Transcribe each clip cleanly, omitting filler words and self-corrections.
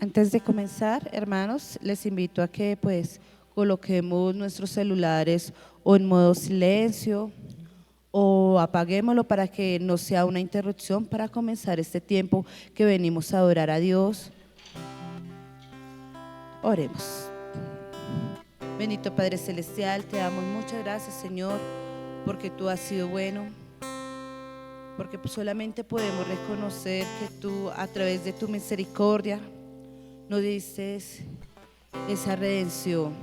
Antes de comenzar, hermanos, les invito a que pues coloquemos nuestros celulares o en modo silencio o apaguémoslo para que no sea una interrupción para comenzar este tiempo que venimos a adorar a Dios. Oremos. Bendito Padre Celestial, te damos muchas gracias, Señor, porque tú has sido bueno, porque solamente podemos reconocer que tú, a través de tu misericordia, nos dices esa redención.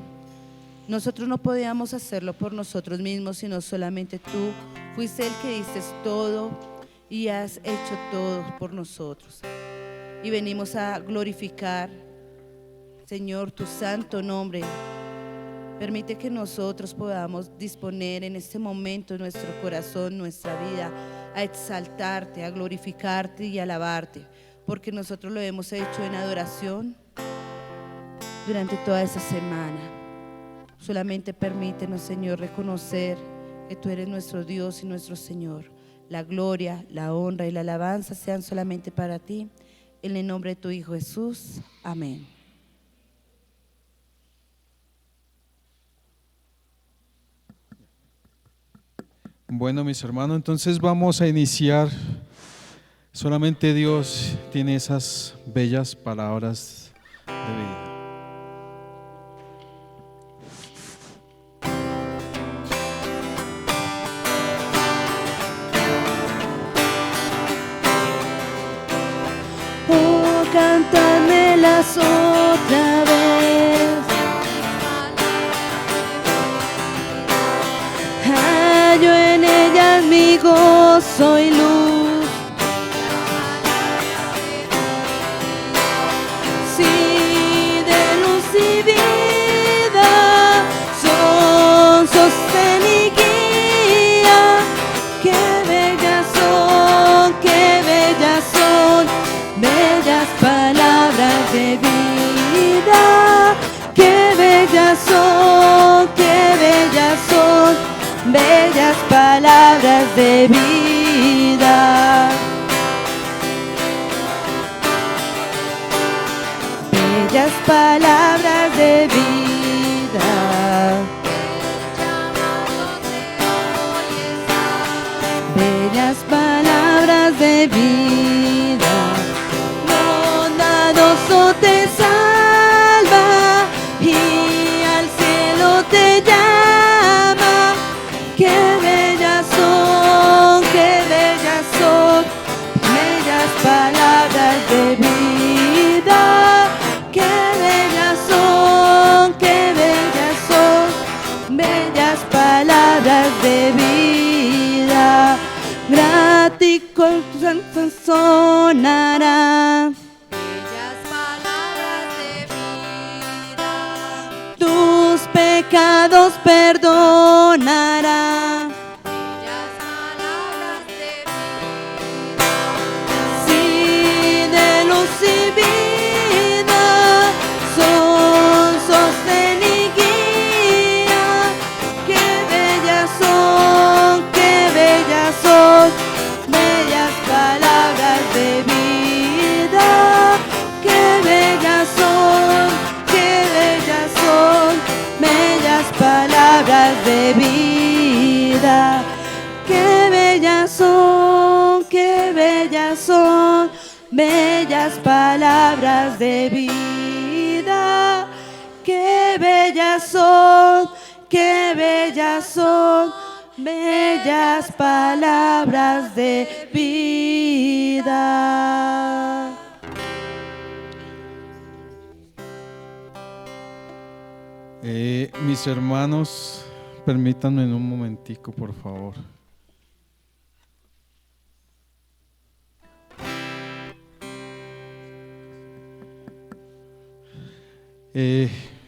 Nosotros no podíamos hacerlo por nosotros mismos, sino solamente tú fuiste el que diste todo y has hecho todo por nosotros. Y venimos a glorificar, Señor, tu santo nombre. Permite que nosotros podamos disponer en este momento nuestro corazón, nuestra vida, a exaltarte, a glorificarte y alabarte, porque nosotros lo hemos hecho en adoración durante toda esa semana. Solamente permítenos, Señor, reconocer que tú eres nuestro Dios y nuestro Señor. La gloria, la honra y la alabanza sean solamente para ti. En el nombre de tu Hijo Jesús. Amén. Bueno, mis hermanos, entonces vamos a iniciar. Solamente Dios tiene esas bellas palabras de vida. Oh, cántame-las otra vez. Hallo en ellas mi gozo y luz. Sí, de luz y vida son sostén y guía. Qué bellas son, qué bellas son, bellas palabras de vida. Qué bellas son, qué bellas son, bellas palabras de vida. Bellas palabras de vida. Bellas palabras de vida. Bondadoso te salva y al cielo te llama. Qué bellas son, qué bellas son, bellas palabras de vida. Qué bellas son, qué bellas son, bellas palabras de vida. Gratis con sonará. Bellas palabras de vida. Tus pecados perdonará. Bellas palabras de vida. Sí, de luz y vida son sostén y guía. Qué bellas son, qué bellas son, bellas palabras de vida. Qué bellas son, qué bellas son, bellas palabras de vida. Qué bellas son, qué bellas son, bellas palabras de vida. Qué bellas son, qué bellas son, bellas palabras de vida. Mis hermanos, permítanme en un momentico, por favor.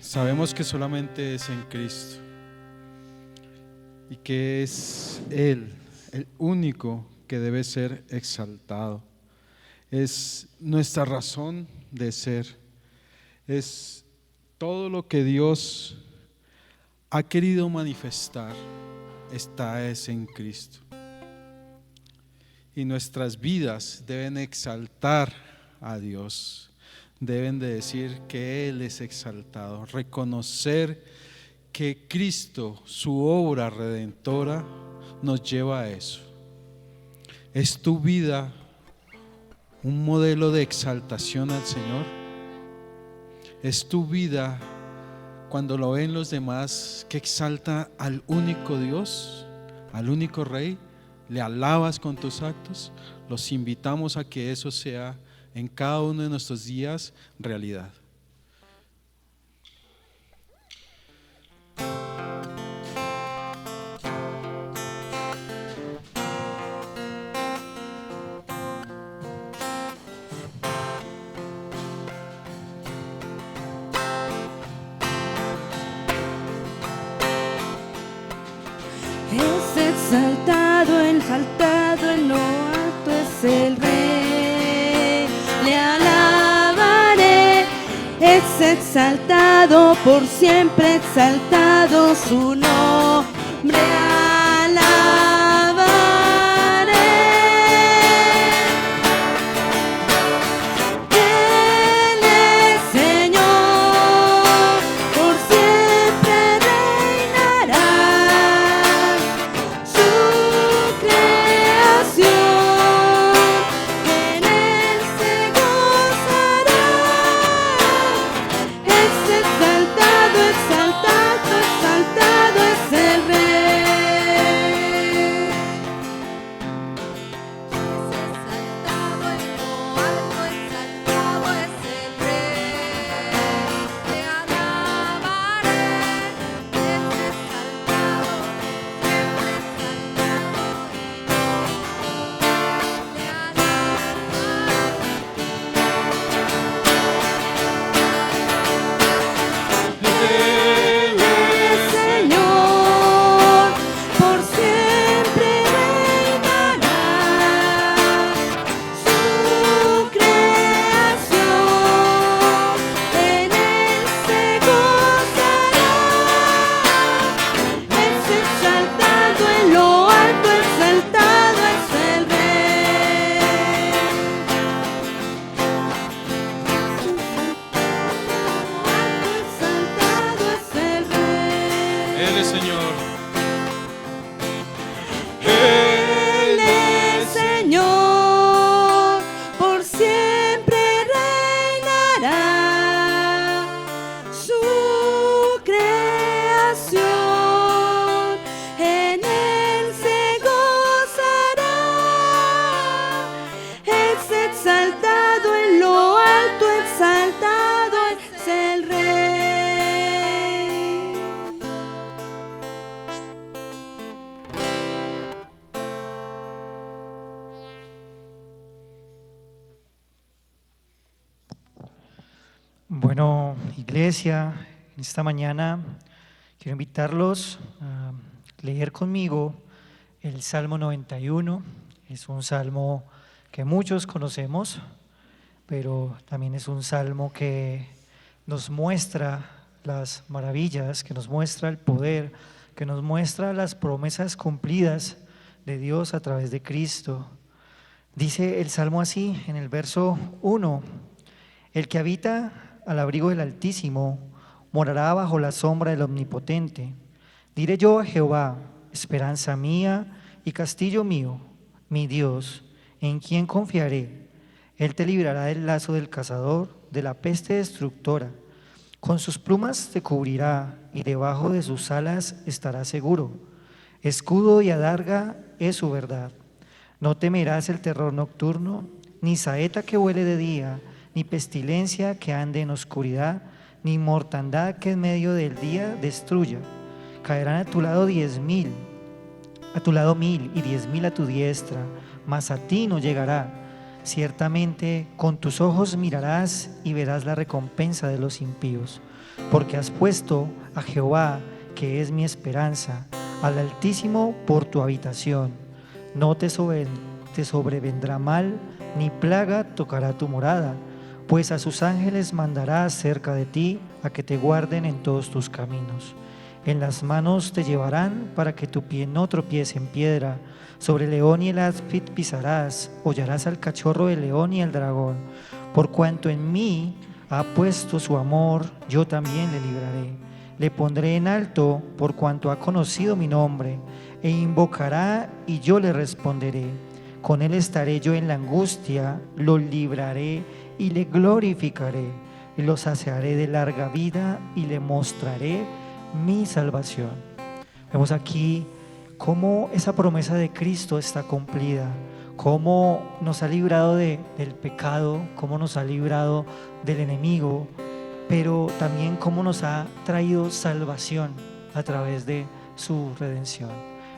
Sabemos que solamente es en Cristo y que es Él el único que debe ser exaltado. Es nuestra razón de ser, es todo lo que Dios ha querido manifestar, está es en Cristo. Y nuestras vidas deben exaltar a Dios. deben de decir que Él es exaltado, reconocer que Cristo, su obra redentora, nos lleva a eso. ¿Es tu vida un modelo de exaltación al Señor? ¿Es tu vida, cuando lo ven los demás, que exalta al único Dios, al único Rey? ¿Le alabas con tus actos? Los invitamos a que eso sea en cada uno de nuestros días realidad. Es exaltado, exaltado en lo alto es el Rey, le alabaré. Es exaltado, por siempre exaltado su nombre alabaré. Él es Señor, por siempre reinará. Su creación en él se gozará. Es exaltado, exaltado, exaltado es el Rey. Señor, por siempre reinará. Su creación en él se gozará. Es exaltado en lo alto, exaltado es el Rey. Exaltado es el Rey. Él es Señor. Él es Señor, por siempre reinará. Su creación en él se gozará. Es exaltado en lo alto, exaltado es el Rey. Bueno, iglesia, en esta mañana quiero invitarlos a leer conmigo el Salmo 91. Es un salmo que muchos conocemos, pero también es un salmo que nos muestra las maravillas, que nos muestra el poder, que nos muestra las promesas cumplidas de Dios a través de Cristo. Dice el salmo así en el verso 1: el que habita al abrigo del Altísimo morará bajo la sombra del Omnipotente. Diré yo a Jehová, esperanza mía y castillo mío, mi Dios, en quien confiaré. Él te librará del lazo del cazador, de la peste destructora. Con sus plumas te cubrirá y debajo de sus alas estarás seguro. Escudo y adarga es su verdad. No temerás el terror nocturno, ni saeta que vuele de día, ni pestilencia que ande en oscuridad, ni mortandad que en medio del día destruya. Caerán a tu lado 10,000, a tu lado 1,000 y 10,000 a tu diestra, mas a ti no llegará. Ciertamente con tus ojos mirarás y verás la recompensa de los impíos, porque has puesto a Jehová, que es mi esperanza, al Altísimo por tu habitación. No te sobrevendrá mal, ni plaga tocará tu morada, pues a sus ángeles mandará acerca de ti a que te guarden en todos tus caminos. En las manos te llevarán para que tu pie no tropiece en piedra. Sobre el león y el áspid pisarás, hollarás al cachorro del león y al dragón. Por cuanto en mí ha puesto su amor, yo también le libraré. Le pondré en alto por cuanto ha conocido mi nombre, e invocará y yo le responderé. Con él estaré yo en la angustia, lo libraré y le glorificaré, y lo saciaré de larga vida y le mostraré mi salvación. Vemos aquí cómo esa promesa de Cristo está cumplida, cómo nos ha librado del pecado, cómo nos ha librado del enemigo, pero también cómo nos ha traído salvación a través de su redención.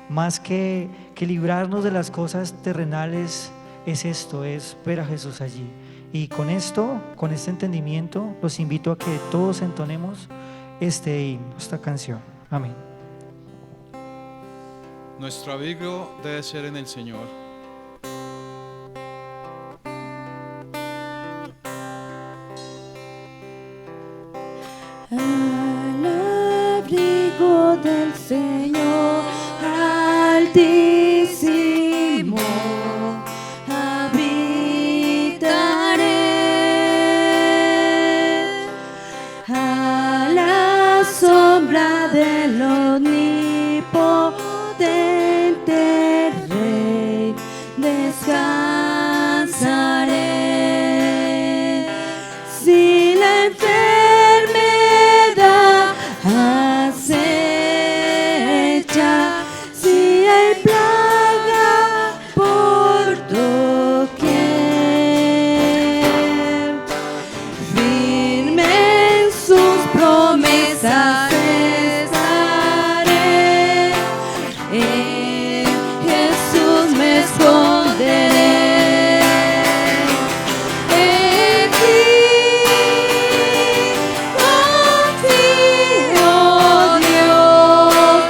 Más que librarnos de las cosas terrenales, es esto, es ver a Jesús allí. Y con esto, con este entendimiento, los invito a que todos entonemos este himno, esta canción. Amén. Nuestro abrigo debe ser en el Señor. Al abrigo del Señor Altísimo habitaré, a la sombra del omnipotente Rey descansaré. Si la enfermedad acecha, si hay plaga por doquier, firme en sus promesas estaré, en Jesús me esconderé. En ti confío, Dios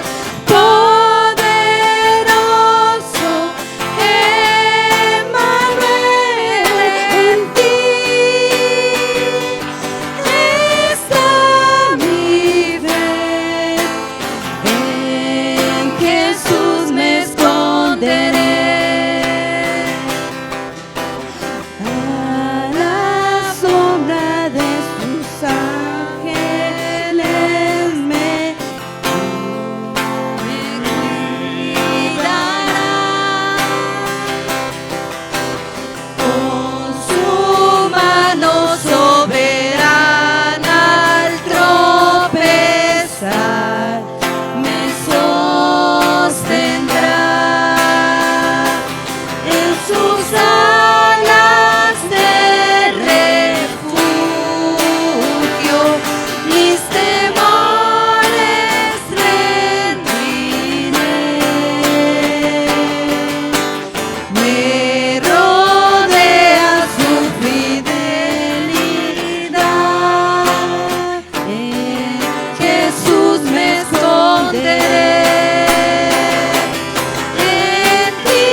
poderoso, Emmanuel. En ti está mi fe, en Jesús me esconderé. A la sombra de sus ángeles me cuidará, con su mano soberana al tropezar me sostendrá. En sus alas de refugio mis temores rendiré. Me rodea su fidelidad, en Jesús me esconderé. En ti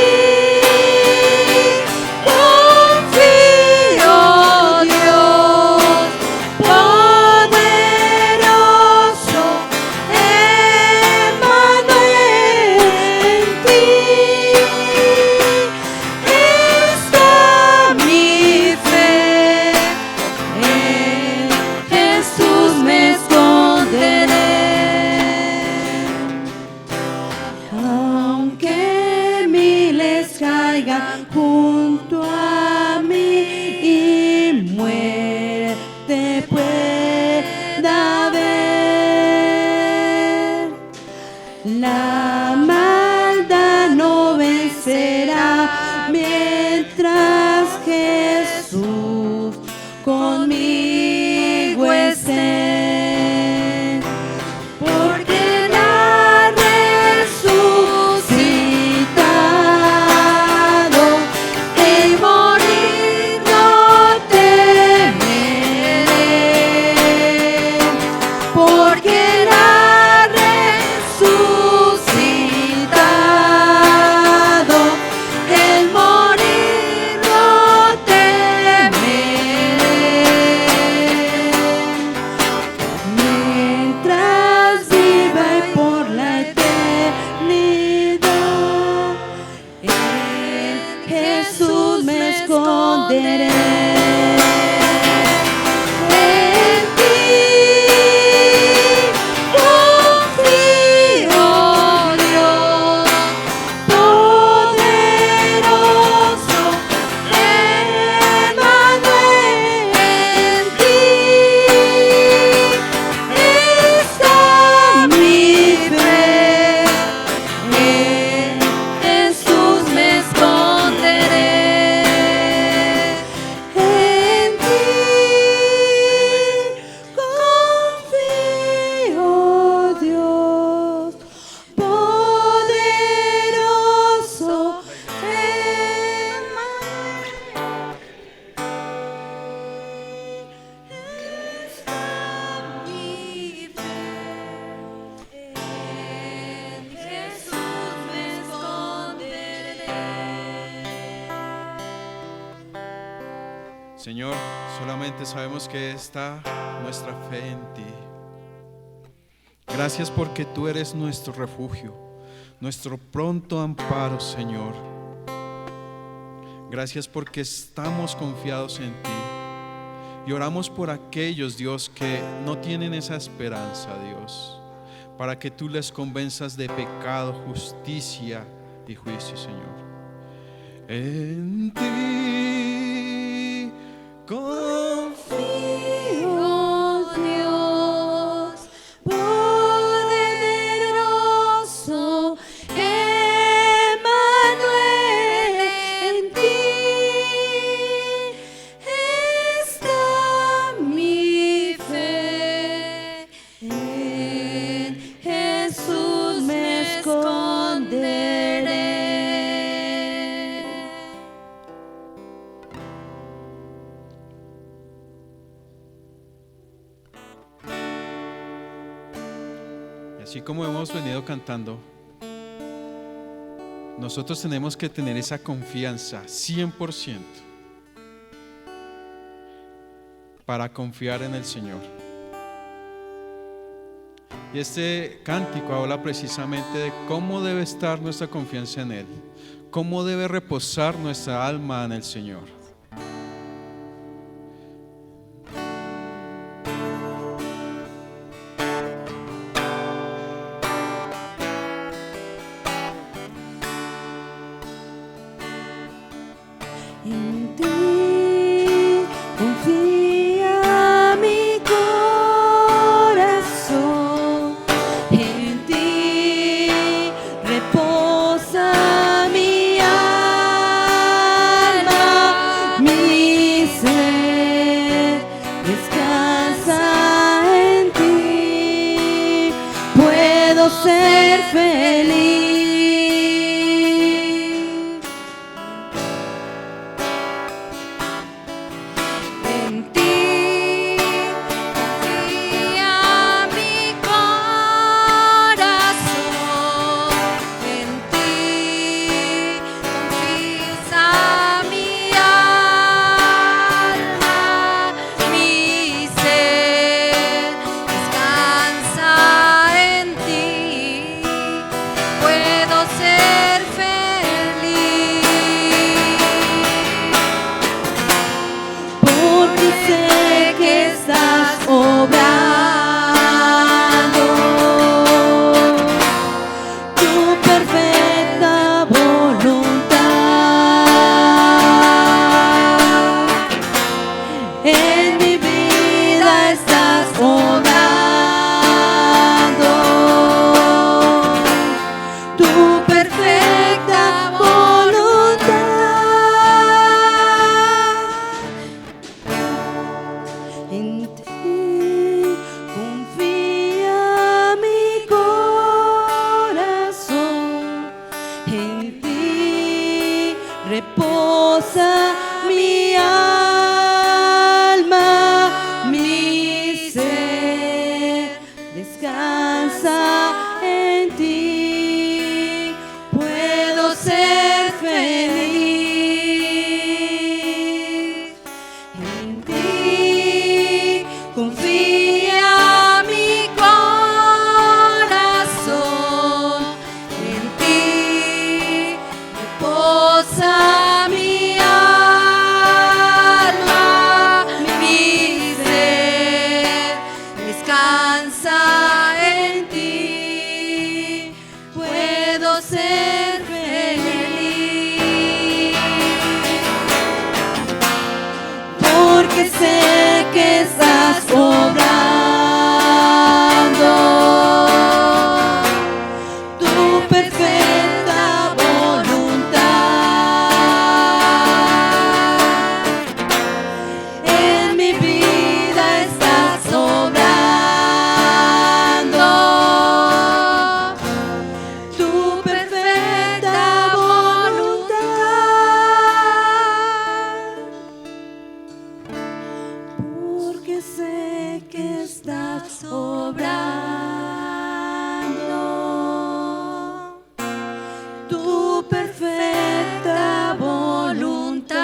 confío, Dios poderoso, Emmanuel. En ti está mi fe, en Jesús me esconderé. Aunque miles caigan junto a mí y muerte pueda haber, la maldad no vencerá mientras Jesús conmigo esté. Porque Él ha resucitado, y morir no temeré. Porque Él ha resucitado, Señor, solamente sabemos que está nuestra fe en ti. Gracias porque tú eres nuestro refugio, nuestro pronto amparo, Señor. Gracias porque estamos confiados en ti. Y oramos por aquellos, Dios, que no tienen esa esperanza, Dios, para que tú les convenzas de pecado, justicia y juicio, Señor. En ti confío, Oh Dios poderoso, Emmanuel, en ti está mi fe, en Jesús me esconderé. y así como hemos venido cantando, nosotros tenemos que tener esa confianza 100% para confiar en el Señor. Y este cántico habla precisamente de cómo debe estar nuestra confianza en Él, cómo debe reposar nuestra alma en el Señor. En ti confía mi corazón, en ti reposa mi alma, mi ser descansa en ti, puedo ser feliz. En ti confía mi corazón, en ti confiesa mi alma, mi ser descansa en ti, puedo ser feliz. Porque sé que estás obrando tu perfecta voluntad. En mi vida estás obrando tu perfecta voluntad. En ti confía mi corazón, en ti reposa mi alma, mi ser descansa en ti, puedo ser feliz. En ti confía mi corazón, en ti reposa mi alma, mi ser descansa en ti, puedo ser feliz. Porque sé que estás obrando tu perfecta voluntad. En mi vida estás obrando tu perfecta voluntad. Porque sé que estás obrando tu perfecta voluntad.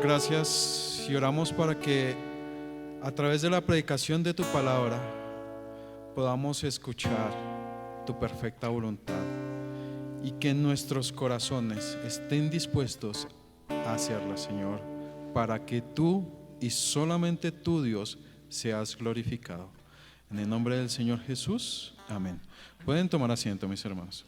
gracias y oramos para que a través de la predicación de tu palabra podamos escuchar tu perfecta voluntad y que nuestros corazones estén dispuestos a hacerla, Señor, para que tú y solamente tú, Dios, seas glorificado. En el nombre del Señor Jesús, amén. Pueden tomar asiento, mis hermanos.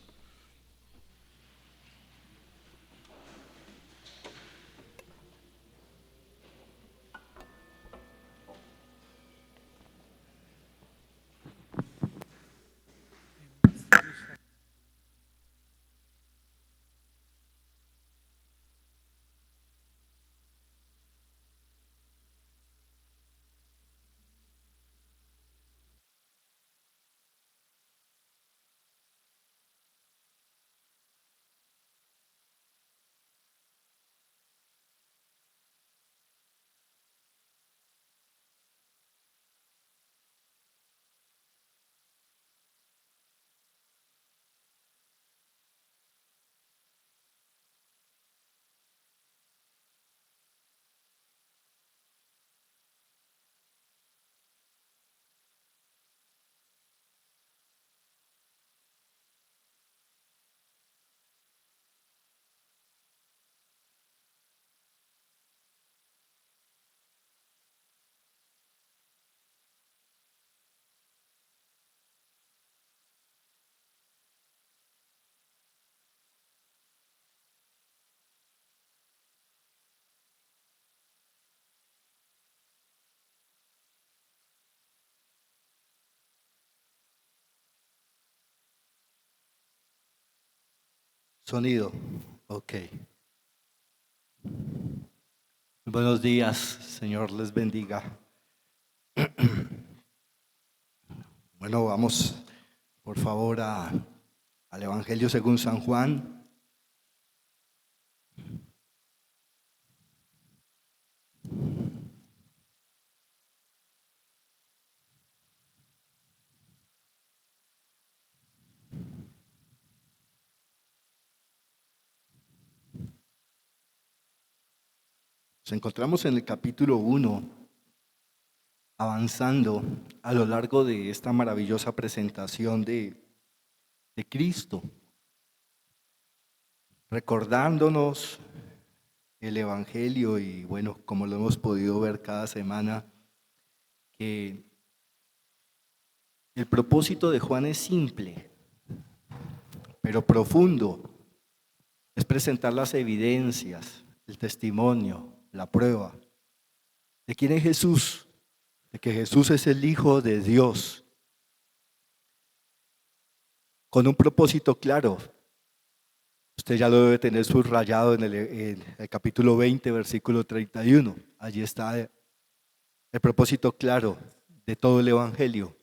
Sonido, ok. Buenos días, Señor les bendiga. Bueno, vamos por favor al Evangelio según San Juan. Nos encontramos en el capítulo 1, avanzando a lo largo de esta maravillosa presentación de Cristo, recordándonos el Evangelio y bueno, como lo hemos podido ver cada semana, que el propósito de Juan es simple, pero profundo. Es presentar las evidencias, el testimonio, la prueba de quién es Jesús, de que Jesús es el Hijo de Dios, con un propósito claro. Usted ya lo debe tener subrayado en el capítulo 20, versículo 31. Allí está el propósito claro de todo el Evangelio.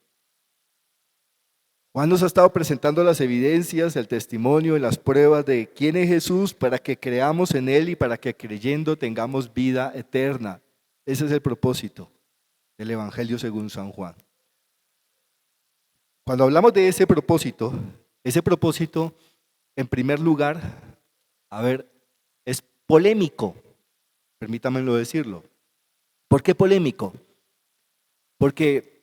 Juan nos ha estado presentando las evidencias, el testimonio y las pruebas de quién es Jesús para que creamos en Él y para que creyendo tengamos vida eterna. Ese es el propósito del Evangelio según San Juan. Cuando hablamos de ese propósito en primer lugar, es polémico, permítanmelo decirlo. ¿Por qué polémico? Porque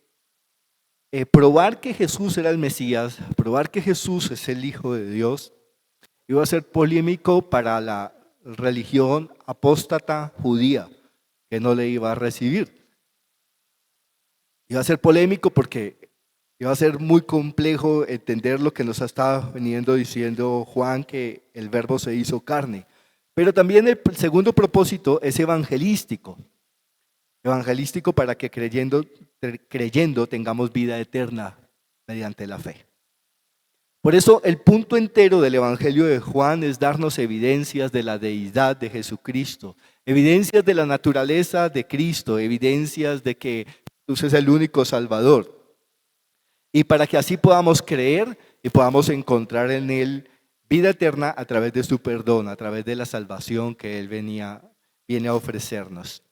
probar que Jesús era el Mesías, probar que Jesús es el Hijo de Dios, iba a ser polémico para la religión apóstata judía, que no le iba a recibir. Iba a ser polémico porque iba a ser muy complejo entender lo que nos ha estado veniendo diciendo Juan, que el Verbo se hizo carne. Pero también el segundo propósito es evangelístico. Evangelístico para que creyendo tengamos vida eterna mediante la fe. Por eso el punto entero del Evangelio de Juan es darnos evidencias de la deidad de Jesucristo, evidencias de la naturaleza de Cristo, evidencias de que Jesús es el único Salvador. Y para que así podamos creer y podamos encontrar en Él vida eterna a través de su perdón, a través de la salvación que Él viene a ofrecernos.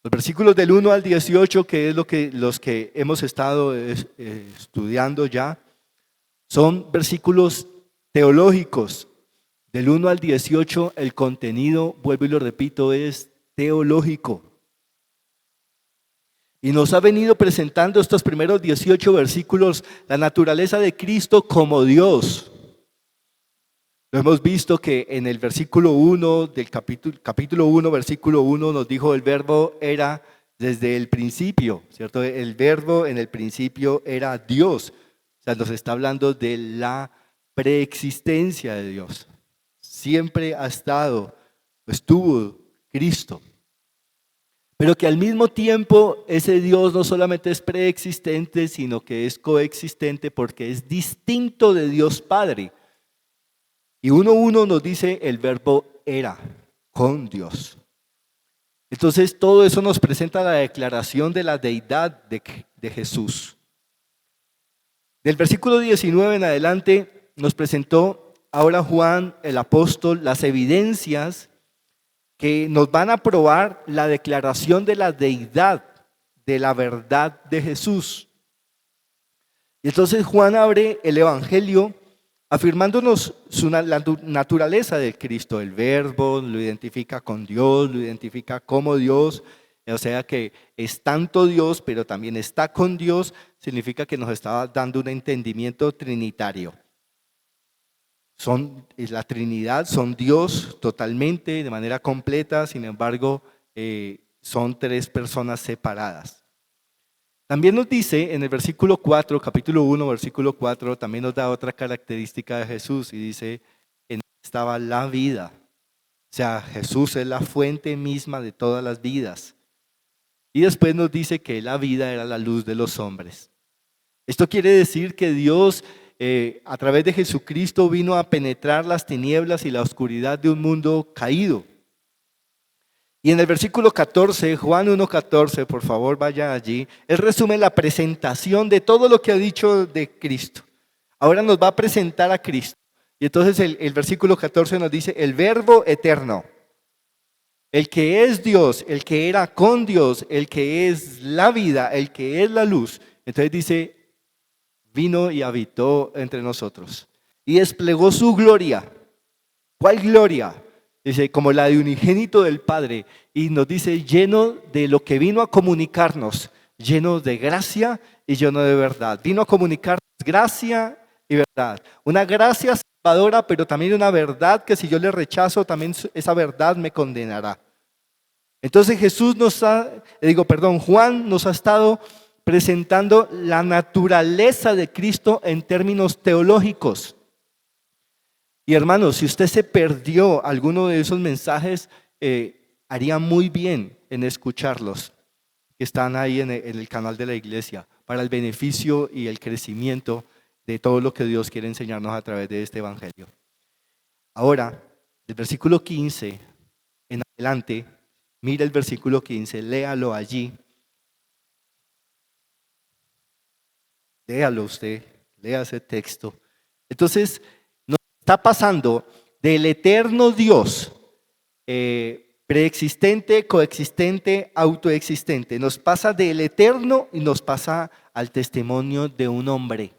Los versículos del 1 al 18, que es los que hemos estado estudiando ya, son versículos teológicos. Del 1 al 18, el contenido, vuelvo y lo repito, es teológico. Y nos ha venido presentando estos primeros 18 versículos la naturaleza de Cristo como Dios. Lo hemos visto que en el versículo 1 del capítulo 1, versículo 1 nos dijo el verbo era desde el principio, ¿cierto? El verbo en el principio era Dios. O sea, nos está hablando de la preexistencia de Dios. Siempre ha estado, estuvo Cristo. Pero que al mismo tiempo ese Dios no solamente es preexistente, sino que es coexistente porque es distinto de Dios Padre. Y 1:1 nos dice el verbo era con Dios. Entonces todo eso nos presenta la declaración de la deidad de Jesús. Del versículo 19 en adelante nos presentó ahora Juan el apóstol las evidencias que nos van a probar la declaración de la deidad, de la verdad de Jesús. Y entonces Juan abre el Evangelio afirmándonos la naturaleza de Cristo. El verbo lo identifica con Dios, lo identifica como Dios, o sea que es tanto Dios, pero también está con Dios, significa que nos está dando un entendimiento trinitario. La Trinidad son Dios totalmente, de manera completa, sin embargo, son tres personas separadas. También nos dice en el versículo 4, capítulo 1, versículo 4, también nos da otra característica de Jesús y dice, en él estaba la vida. O sea, Jesús es la fuente misma de todas las vidas. Y después nos dice que la vida era la luz de los hombres. Esto quiere decir que Dios a través de Jesucristo vino a penetrar las tinieblas y la oscuridad de un mundo caído. Y en el versículo 14, Juan 1:14, por favor vaya allí, él resume la presentación de todo lo que ha dicho de Cristo. Ahora nos va a presentar a Cristo. Y entonces el versículo 14 nos dice, el verbo eterno, el que es Dios, el que era con Dios, el que es la vida, el que es la luz. Entonces dice, vino y habitó entre nosotros y desplegó su gloria. ¿Cuál gloria? Dice, como la de unigénito del Padre, y nos dice, lleno de lo que vino a comunicarnos, lleno de gracia y lleno de verdad. Vino a comunicarnos gracia y verdad. Una gracia salvadora, pero también una verdad que si yo le rechazo, también esa verdad me condenará. Entonces Juan nos ha estado presentando la naturaleza de Cristo en términos teológicos. Y hermanos, si usted se perdió alguno de esos mensajes, haría muy bien en escucharlos, que están ahí en el canal de la iglesia, para el beneficio y el crecimiento de todo lo que Dios quiere enseñarnos a través de este evangelio. Ahora, del versículo 15 en adelante, mire el versículo 15, léalo allí. Léalo usted, lea ese texto. Entonces, nos está pasando del eterno Dios, preexistente, coexistente, autoexistente. Nos pasa del eterno y nos pasa al testimonio de un hombre.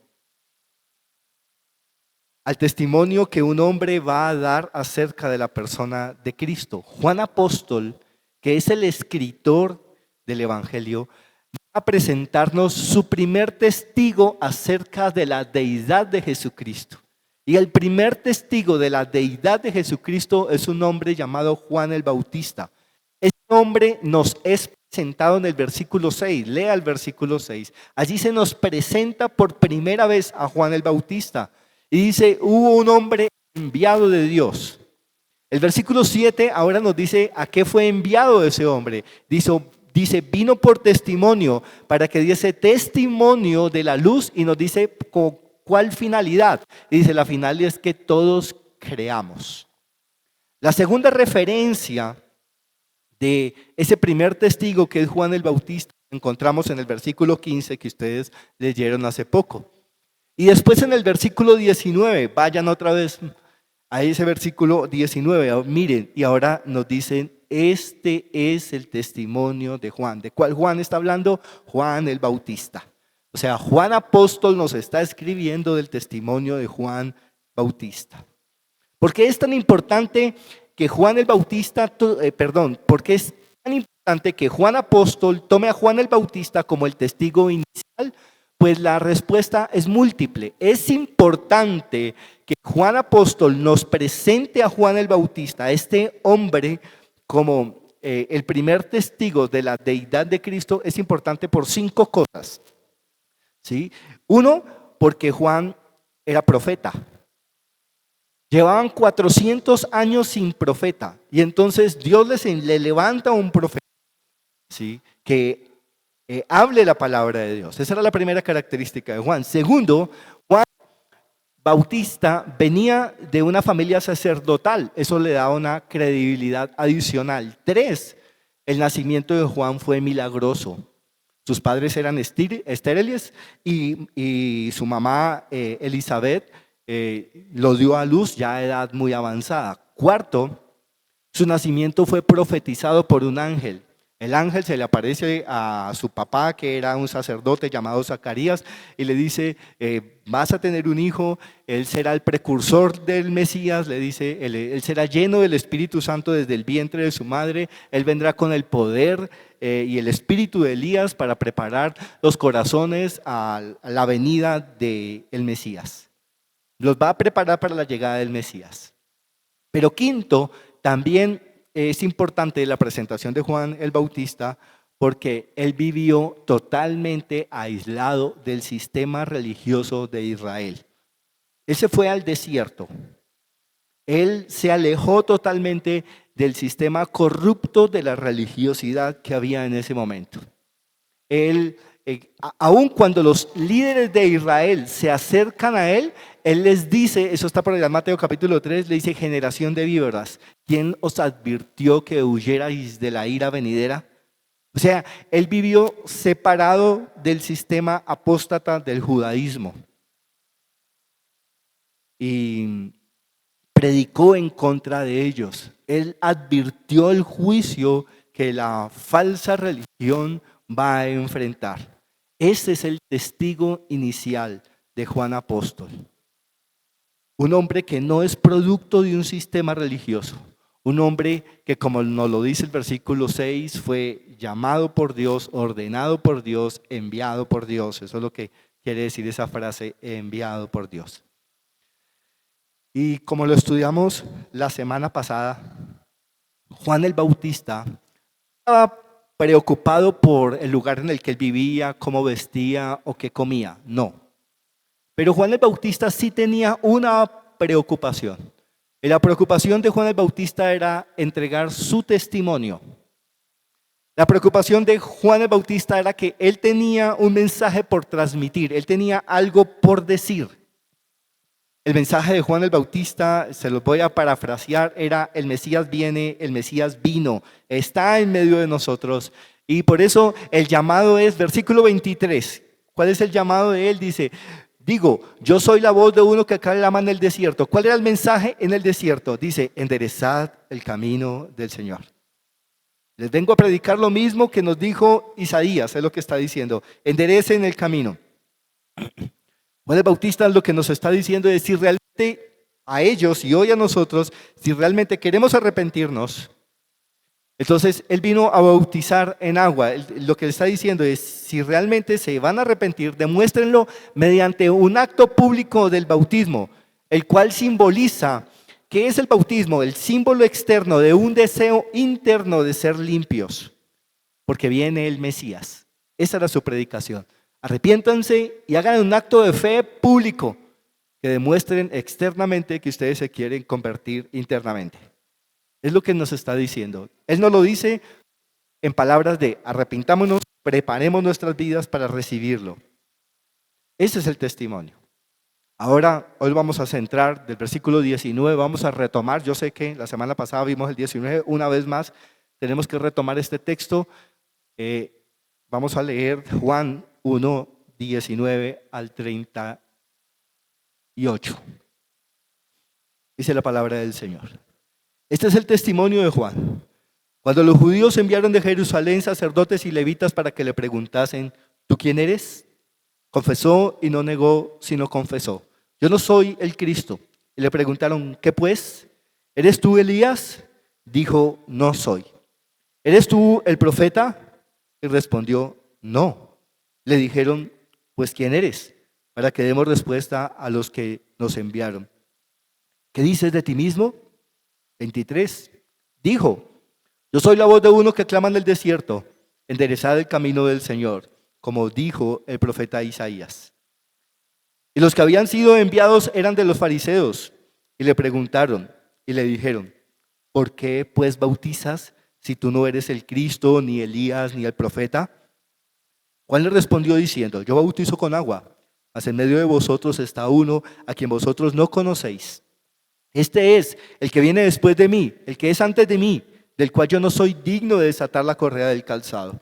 Al testimonio que un hombre va a dar acerca de la persona de Cristo. Juan Apóstol, que es el escritor del Evangelio, va a presentarnos su primer testigo acerca de la deidad de Jesucristo. Y el primer testigo de la deidad de Jesucristo es un hombre llamado Juan el Bautista. Este hombre nos es presentado en el versículo 6. Lea el versículo 6. Allí se nos presenta por primera vez a Juan el Bautista. Y dice, hubo un hombre enviado de Dios. El versículo 7 ahora nos dice a qué fue enviado ese hombre. Dice, vino por testimonio, para que diese testimonio de la luz, y nos dice con cuál finalidad. Y dice, la finalidad es que todos creamos. La segunda referencia de ese primer testigo, que es Juan el Bautista, encontramos en el versículo 15 que ustedes leyeron hace poco. Y después en el versículo 19, vayan otra vez a ese versículo 19, miren, y ahora nos dicen, este es el testimonio de Juan. ¿De cuál Juan está hablando? Juan el Bautista. O sea, Juan Apóstol nos está escribiendo del testimonio de Juan ¿Por qué es tan importante que Juan el Bautista, por qué es tan importante que Juan Apóstol tome a Juan el Bautista como el testigo inicial? Pues la respuesta es múltiple. Es importante que Juan Apóstol nos presente a Juan el Bautista, este hombre, como el primer testigo de la deidad de Cristo. Es importante por 5 cosas, ¿sí? Uno, porque Juan era profeta. Llevaban 400 años sin profeta y entonces Dios le levanta a un profeta, ¿sí?, que hable la palabra de Dios. Esa era la primera característica de Juan. Segundo, Juan Bautista venía de una familia sacerdotal. Eso le da una credibilidad adicional. 3, el nacimiento de Juan fue milagroso. Sus padres eran estériles y su mamá Elizabeth lo dio a luz ya a edad muy avanzada. 4, su nacimiento fue profetizado por un ángel. El ángel se le aparece a su papá, que era un sacerdote llamado Zacarías, y le dice, vas a tener un hijo, él será el precursor del Mesías, le dice, él será lleno del Espíritu Santo desde el vientre de su madre, él vendrá con el poder y el espíritu de Elías para preparar los corazones a la venida del Mesías. Los va a preparar para la llegada del Mesías. Pero quinto, también es importante la presentación de Juan el Bautista porque él vivió totalmente aislado del sistema religioso de Israel. Él se fue al desierto. Él se alejó totalmente del sistema corrupto de la religiosidad que había en ese momento. Él, aun cuando los líderes de Israel se acercan a él les dice, eso está por allá en Mateo capítulo 3, le dice, generación de víboras, ¿quién os advirtió que huyerais de la ira venidera? O sea, él vivió separado del sistema apóstata del judaísmo y predicó en contra de ellos. Él advirtió el juicio que la falsa religión va a enfrentar. Ese es el testigo inicial de Juan Apóstol. Un hombre que no es producto de un sistema religioso. Un hombre que, como nos lo dice el versículo 6, fue llamado por Dios, ordenado por Dios, enviado por Dios. Eso es lo que quiere decir esa frase, enviado por Dios. Y como lo estudiamos la semana pasada, Juan el Bautista estaba preocupado por el lugar en el que él vivía, cómo vestía o qué comía. No. Pero Juan el Bautista sí tenía una preocupación. Y la preocupación de Juan el Bautista era entregar su testimonio. La preocupación de Juan el Bautista era que él tenía un mensaje por transmitir, él tenía algo por decir. El mensaje de Juan el Bautista, se los voy a parafrasear, era: el Mesías viene, el Mesías vino, está en medio de nosotros. Y por eso el llamado es, versículo 23, ¿cuál es el llamado de él? Dice: digo, yo soy la voz de uno que clama en el desierto. ¿Cuál era el mensaje en el desierto? Dice: enderezad el camino del Señor. Les vengo a predicar lo mismo que nos dijo Isaías, es lo que está diciendo: enderecen el camino. Juan el Bautista lo que nos está diciendo es, si realmente a ellos y hoy a nosotros, si realmente queremos arrepentirnos, entonces él vino a bautizar en agua. Lo que le está diciendo es, si realmente se van a arrepentir, demuéstrenlo mediante un acto público del bautismo, el cual simboliza, ¿qué es el bautismo? El símbolo externo de un deseo interno de ser limpios, porque viene el Mesías. Esa era su predicación. Arrepiéntanse y hagan un acto de fe público que demuestren externamente que ustedes se quieren convertir internamente. Es lo que nos está diciendo. Él nos lo dice en palabras de: arrepintámonos, preparemos nuestras vidas para recibirlo. Ese es el testimonio. Ahora, hoy vamos a centrar del versículo 19, vamos a retomar. Yo sé que la semana pasada vimos el 19, una vez más tenemos que retomar este texto. Vamos a leer Juan 1, 19 al 38. Dice la palabra del Señor. Este es el testimonio de Juan. Cuando los judíos enviaron de Jerusalén sacerdotes y levitas para que le preguntasen: ¿tú quién eres? Confesó y no negó, sino confesó: yo no soy el Cristo. Y le preguntaron: ¿qué pues? ¿Eres tú Elías? Dijo: no soy. ¿eres tú el profeta? Y respondió, no. Le dijeron, pues ¿quién eres? Para que demos respuesta a los que nos enviaron. ¿Qué dices de ti mismo? 23. Dijo, yo soy la voz de uno que clama en el desierto, enderezad el camino del Señor, como dijo el profeta Isaías. Y los que habían sido enviados eran de los fariseos, y le preguntaron, y le dijeron, ¿por qué pues bautizas si tú no eres el Cristo, ni Elías, ni el profeta? Juan le respondió diciendo, yo bautizo con agua, mas en medio de vosotros está uno a quien vosotros no conocéis. Este es el que viene después de mí, el que es antes de mí, del cual yo no soy digno de desatar la correa del calzado.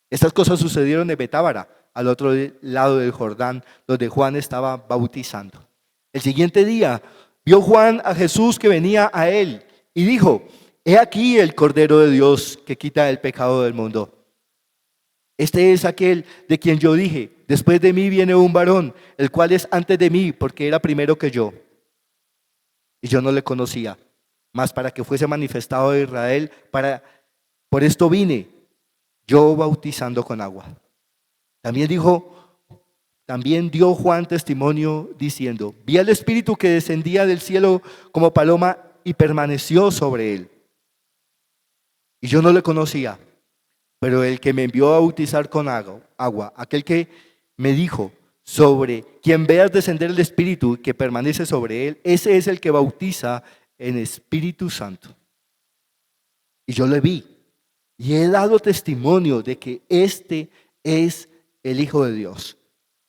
Estas cosas sucedieron en Betábara, al otro lado del Jordán, donde Juan estaba bautizando. El siguiente día vio Juan a Jesús que venía a él y dijo, he aquí el Cordero de Dios que quita el pecado del mundo. Este es aquel de quien yo dije, después de mí viene un varón, el cual es antes de mí, porque era primero que yo. Y yo no le conocía, mas para que fuese manifestado a Israel, por esto vine, yo bautizando con agua. También dio Juan testimonio diciendo, vi al Espíritu que descendía del cielo como paloma y permaneció sobre él. Y yo no le conocía, pero el que me envió a bautizar con agua, aquel que me dijo, sobre quien veas descender el Espíritu que permanece sobre él, ese es el que bautiza en Espíritu Santo. Y yo le vi y he dado testimonio de que este es el Hijo de Dios.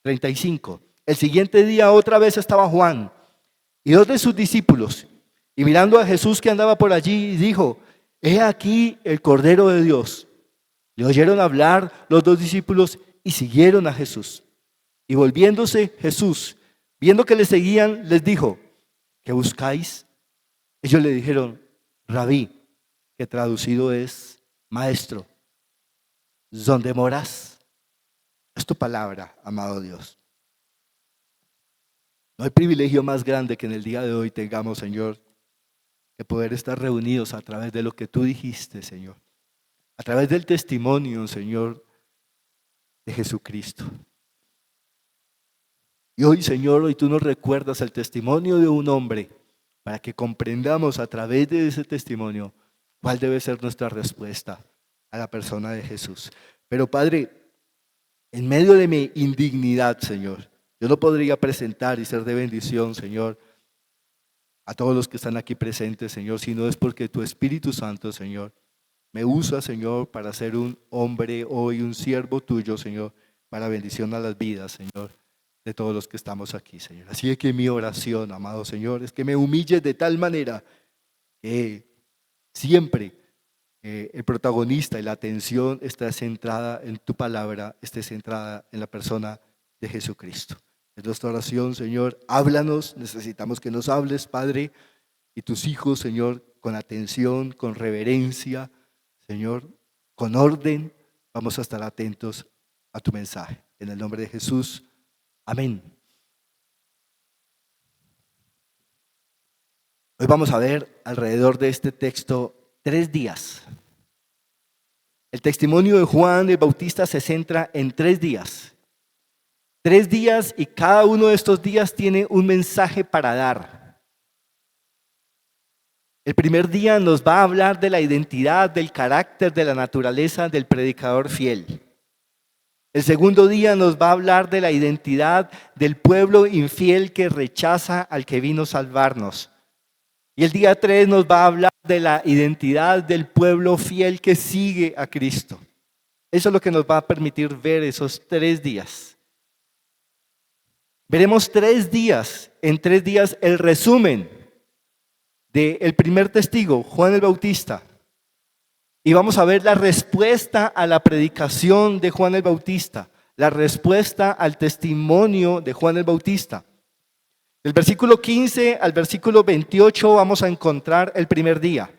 35. El siguiente día otra vez estaba Juan y dos de sus discípulos, y mirando a Jesús que andaba por allí, dijo, he aquí el Cordero de Dios. Le oyeron hablar los dos discípulos y siguieron a Jesús. Y volviéndose Jesús, viendo que le seguían, les dijo, ¿qué buscáis? Ellos le dijeron, Rabí, que traducido es maestro, ¿dónde moras? Es tu palabra, amado Dios. No hay privilegio más grande que en el día de hoy tengamos, Señor, que poder estar reunidos a través de lo que tú dijiste, Señor. A través del testimonio, Señor, de Jesucristo. Y hoy, Señor, hoy tú nos recuerdas el testimonio de un hombre para que comprendamos a través de ese testimonio cuál debe ser nuestra respuesta a la persona de Jesús. Pero Padre, en medio de mi indignidad, Señor, yo no podría presentar y ser de bendición, Señor, a todos los que están aquí presentes, Señor, si no es porque tu Espíritu Santo, Señor, me usa, Señor, para ser un hombre hoy, un siervo tuyo, Señor, para bendición a las vidas, Señor, de todos los que estamos aquí, Señor. Así es que mi oración, amado Señor, es que me humilles de tal manera que siempre el protagonista y la atención está centrada en tu palabra, esté centrada en la persona de Jesucristo. Es nuestra oración, Señor, háblanos, necesitamos que nos hables, Padre, y tus hijos, Señor, con atención, con reverencia, Señor, con orden, vamos a estar atentos a tu mensaje. En el nombre de Jesús, amén. Hoy vamos a ver alrededor de este texto 3 días. El testimonio de Juan el Bautista se centra en 3 días. 3 días y cada uno de estos días tiene un mensaje para dar. El primer día nos va a hablar de la identidad, del carácter, de la naturaleza del predicador fiel. El segundo día nos va a hablar de la identidad del pueblo infiel que rechaza al que vino a salvarnos. Y el día 3 nos va a hablar de la identidad del pueblo fiel que sigue a Cristo. Eso es lo que nos va a permitir ver esos 3 días. Veremos 3 días, en 3 días el resumen del primer testigo, Juan el Bautista. Y vamos a ver la respuesta a la predicación de Juan el Bautista, la respuesta al testimonio de Juan el Bautista. Del versículo 15 al versículo 28 vamos a encontrar el primer día.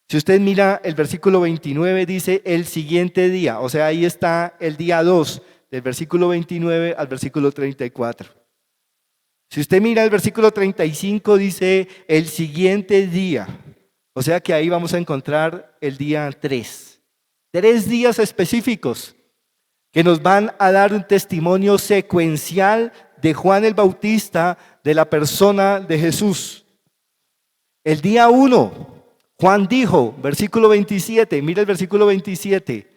Si usted mira el versículo 29 dice el siguiente día, o sea, ahí está el día 2, del versículo 29 al versículo 34. Si usted mira el versículo 35 dice el siguiente día. O sea que ahí vamos a encontrar el día 3. 3 días específicos que nos van a dar un testimonio secuencial de Juan el Bautista, de la persona de Jesús. El día 1, Juan dijo, versículo 27, mira el versículo 27.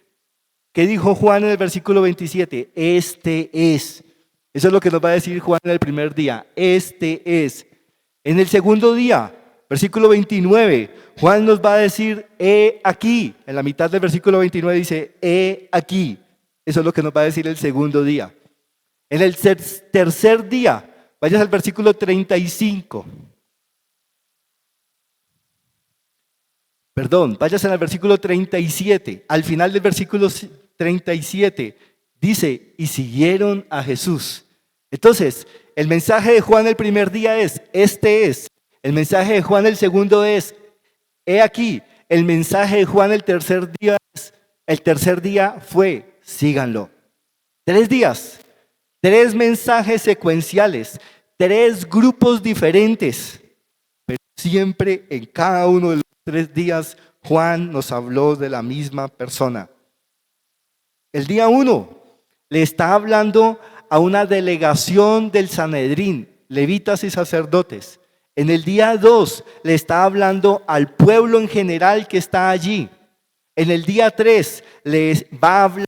¿Qué dijo Juan en el versículo 27? Este es. Eso es lo que nos va a decir Juan en el primer día. Este es. En el segundo día, versículo 29, Juan nos va a decir, he aquí. En la mitad del versículo 29 dice, he aquí. Eso es lo que nos va a decir el segundo día. En el tercer día, vayas al versículo 35. Perdón, vayas al versículo 37. Al final del versículo 37 dice, y siguieron a Jesús. Entonces, el mensaje de Juan el primer día es, este es. El mensaje de Juan el segundo es, he aquí. El mensaje de Juan el tercer día es, el tercer día fue, síganlo. 3 días, 3 mensajes secuenciales, 3 grupos diferentes, pero siempre en cada uno de los 3 días Juan nos habló de la misma persona. El día 1 le está hablando a una delegación del Sanedrín, levitas y sacerdotes. En el día 2 le está hablando al pueblo en general que está allí. En el día 3 les va a hablar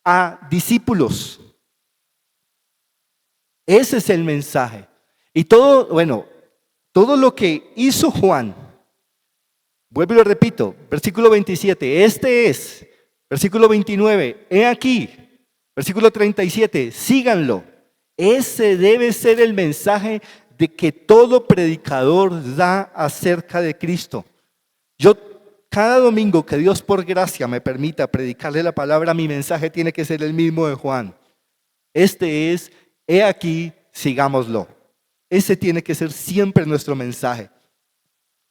a discípulos. Ese es el mensaje. Y todo lo que hizo Juan, vuelvo y lo repito, versículo 27, este es. Versículo 29, he aquí. Versículo 37, síganlo. Ese debe ser el mensaje de que todo predicador da acerca de Cristo. Yo cada domingo que Dios por gracia me permita predicarle la palabra, mi mensaje tiene que ser el mismo de Juan. Este es, he aquí, sigámoslo. Ese tiene que ser siempre nuestro mensaje.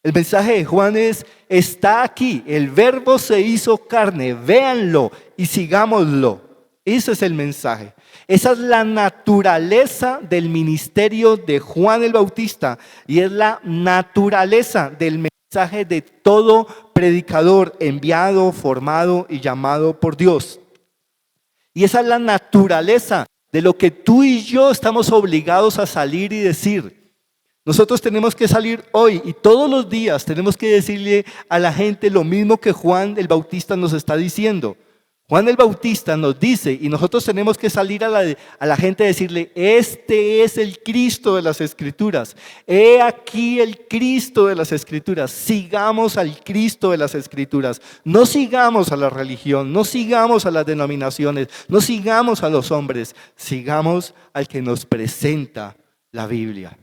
El mensaje de Juan es, está aquí, el verbo se hizo carne, véanlo y sigámoslo. Ese es el mensaje. Esa es la naturaleza del ministerio de Juan el Bautista y es la naturaleza del mensaje de todo predicador enviado, formado y llamado por Dios. Y esa es la naturaleza de lo que tú y yo estamos obligados a salir y decir. Nosotros tenemos que salir hoy y todos los días tenemos que decirle a la gente lo mismo que Juan el Bautista nos está diciendo. Juan el Bautista nos dice y nosotros tenemos que salir a la gente y decirle, este es el Cristo de las Escrituras. He aquí el Cristo de las Escrituras. Sigamos al Cristo de las Escrituras. No sigamos a la religión, no sigamos a las denominaciones, no sigamos a los hombres. Sigamos al que nos presenta la Biblia.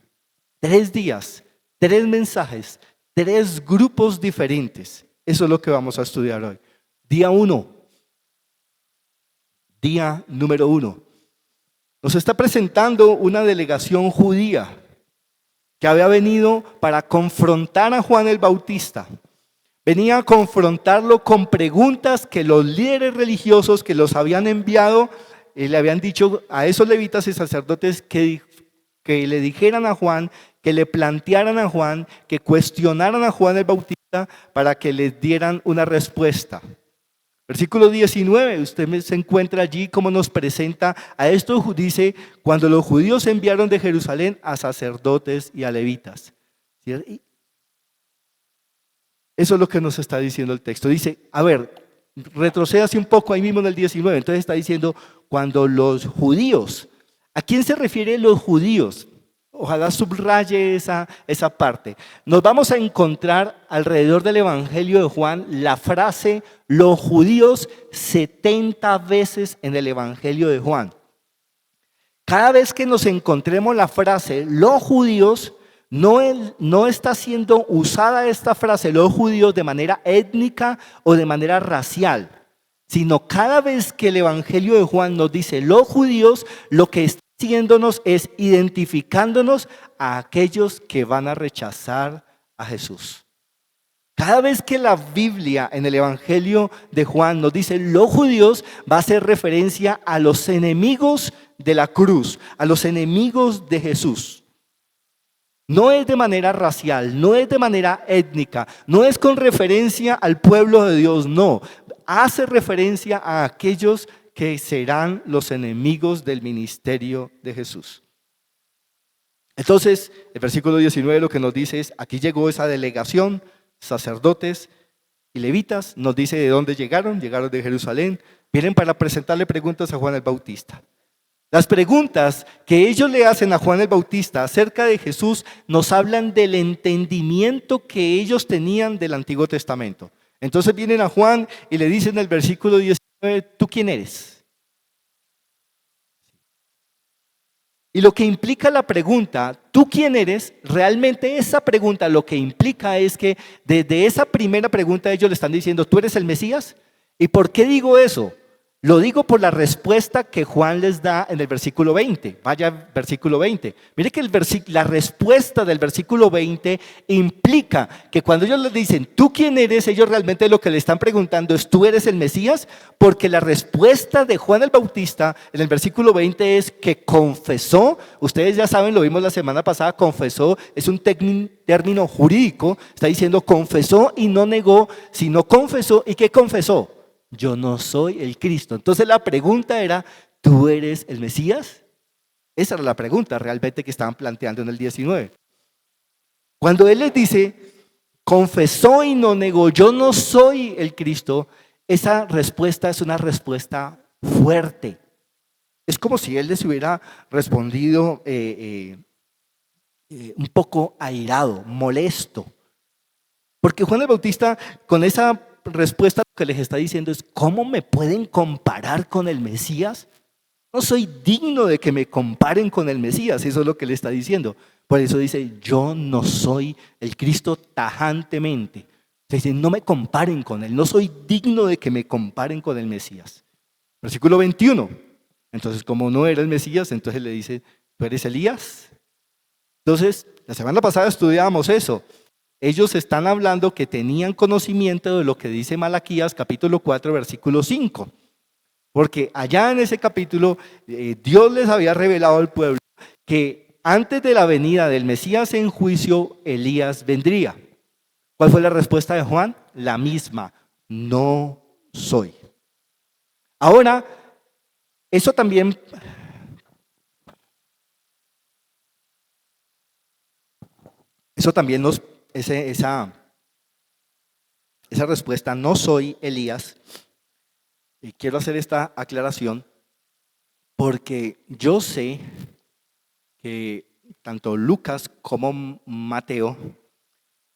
3 días, 3 mensajes, 3 grupos diferentes. Eso es lo que vamos a estudiar hoy. Día 1. Día número 1. Nos está presentando una delegación judía que había venido para confrontar a Juan el Bautista. Venía a confrontarlo con preguntas que los líderes religiosos que los habían enviado le habían dicho a esos levitas y sacerdotes que le dijeran a Juan, que le plantearan a Juan, que cuestionaran a Juan el Bautista para que les dieran una respuesta. Versículo 19, usted se encuentra allí como nos presenta a esto, dice, cuando los judíos enviaron de Jerusalén a sacerdotes y a levitas. ¿Sí? Eso es lo que nos está diciendo el texto. Dice, a ver, retrocédase un poco ahí mismo en el 19, entonces está diciendo, cuando los judíos, ¿a quién se refiere los judíos? Ojalá subraye esa parte. Nos vamos a encontrar alrededor del Evangelio de Juan la frase los judíos 70 veces en el Evangelio de Juan. Cada vez que nos encontremos la frase los judíos, no está siendo usada esta frase los judíos de manera étnica o de manera racial, sino cada vez que el Evangelio de Juan nos dice los judíos, lo que está haciéndonos es identificándonos a aquellos que van a rechazar a Jesús. Cada vez que la Biblia en el Evangelio de Juan nos dice los judíos, va a hacer referencia a los enemigos de la cruz, a los enemigos de Jesús. No es de manera racial, no es de manera étnica, no es con referencia al pueblo de Dios, no. Hace referencia a aquellos que serán los enemigos del ministerio de Jesús. Entonces, el versículo 19 lo que nos dice es, aquí llegó esa delegación, sacerdotes y levitas, nos dice de dónde llegaron de Jerusalén, vienen para presentarle preguntas a Juan el Bautista. Las preguntas que ellos le hacen a Juan el Bautista acerca de Jesús nos hablan del entendimiento que ellos tenían del Antiguo Testamento. Entonces vienen a Juan y le dicen en el versículo 19, ¿tú quién eres? Y lo que implica la pregunta, ¿tú quién eres? Realmente esa pregunta lo que implica es que desde esa primera pregunta ellos le están diciendo, ¿tú eres el Mesías? ¿Y por qué digo eso? Lo digo por la respuesta que Juan les da en el versículo 20. Vaya al versículo 20. Mire que la respuesta del versículo 20 implica que cuando ellos les dicen, ¿tú quién eres? Ellos realmente lo que le están preguntando es, ¿tú eres el Mesías? Porque la respuesta de Juan el Bautista en el versículo 20 es que confesó. Ustedes ya saben, lo vimos la semana pasada, confesó, es un término jurídico. Está diciendo confesó y no negó, sino confesó. ¿Y qué confesó? Yo no soy el Cristo. Entonces la pregunta era, ¿tú eres el Mesías? Esa era la pregunta realmente que estaban planteando en el 19. Cuando Él les dice, confesó y no negó, yo no soy el Cristo, esa respuesta es una respuesta fuerte. Es como si Él les hubiera respondido un poco airado, molesto. Porque Juan el Bautista con esa respuesta lo que les está diciendo es, ¿cómo me pueden comparar con el Mesías? No soy digno de que me comparen con el Mesías, eso es lo que le está diciendo. Por eso dice, yo no soy el Cristo tajantemente. Dice, no me comparen con él, no soy digno de que me comparen con el Mesías. Versículo 21. Entonces, como no era el Mesías, entonces le dice, ¿tú eres Elías? Entonces, la semana pasada estudiábamos eso. Ellos están hablando que tenían conocimiento de lo que dice Malaquías capítulo 4 versículo 5. Porque allá en ese capítulo Dios les había revelado al pueblo que antes de la venida del Mesías en juicio, Elías vendría. ¿Cuál fue la respuesta de Juan? La misma, no soy. Ahora, eso también... Esa respuesta, no soy Elías, y quiero hacer esta aclaración porque yo sé que tanto Lucas como Mateo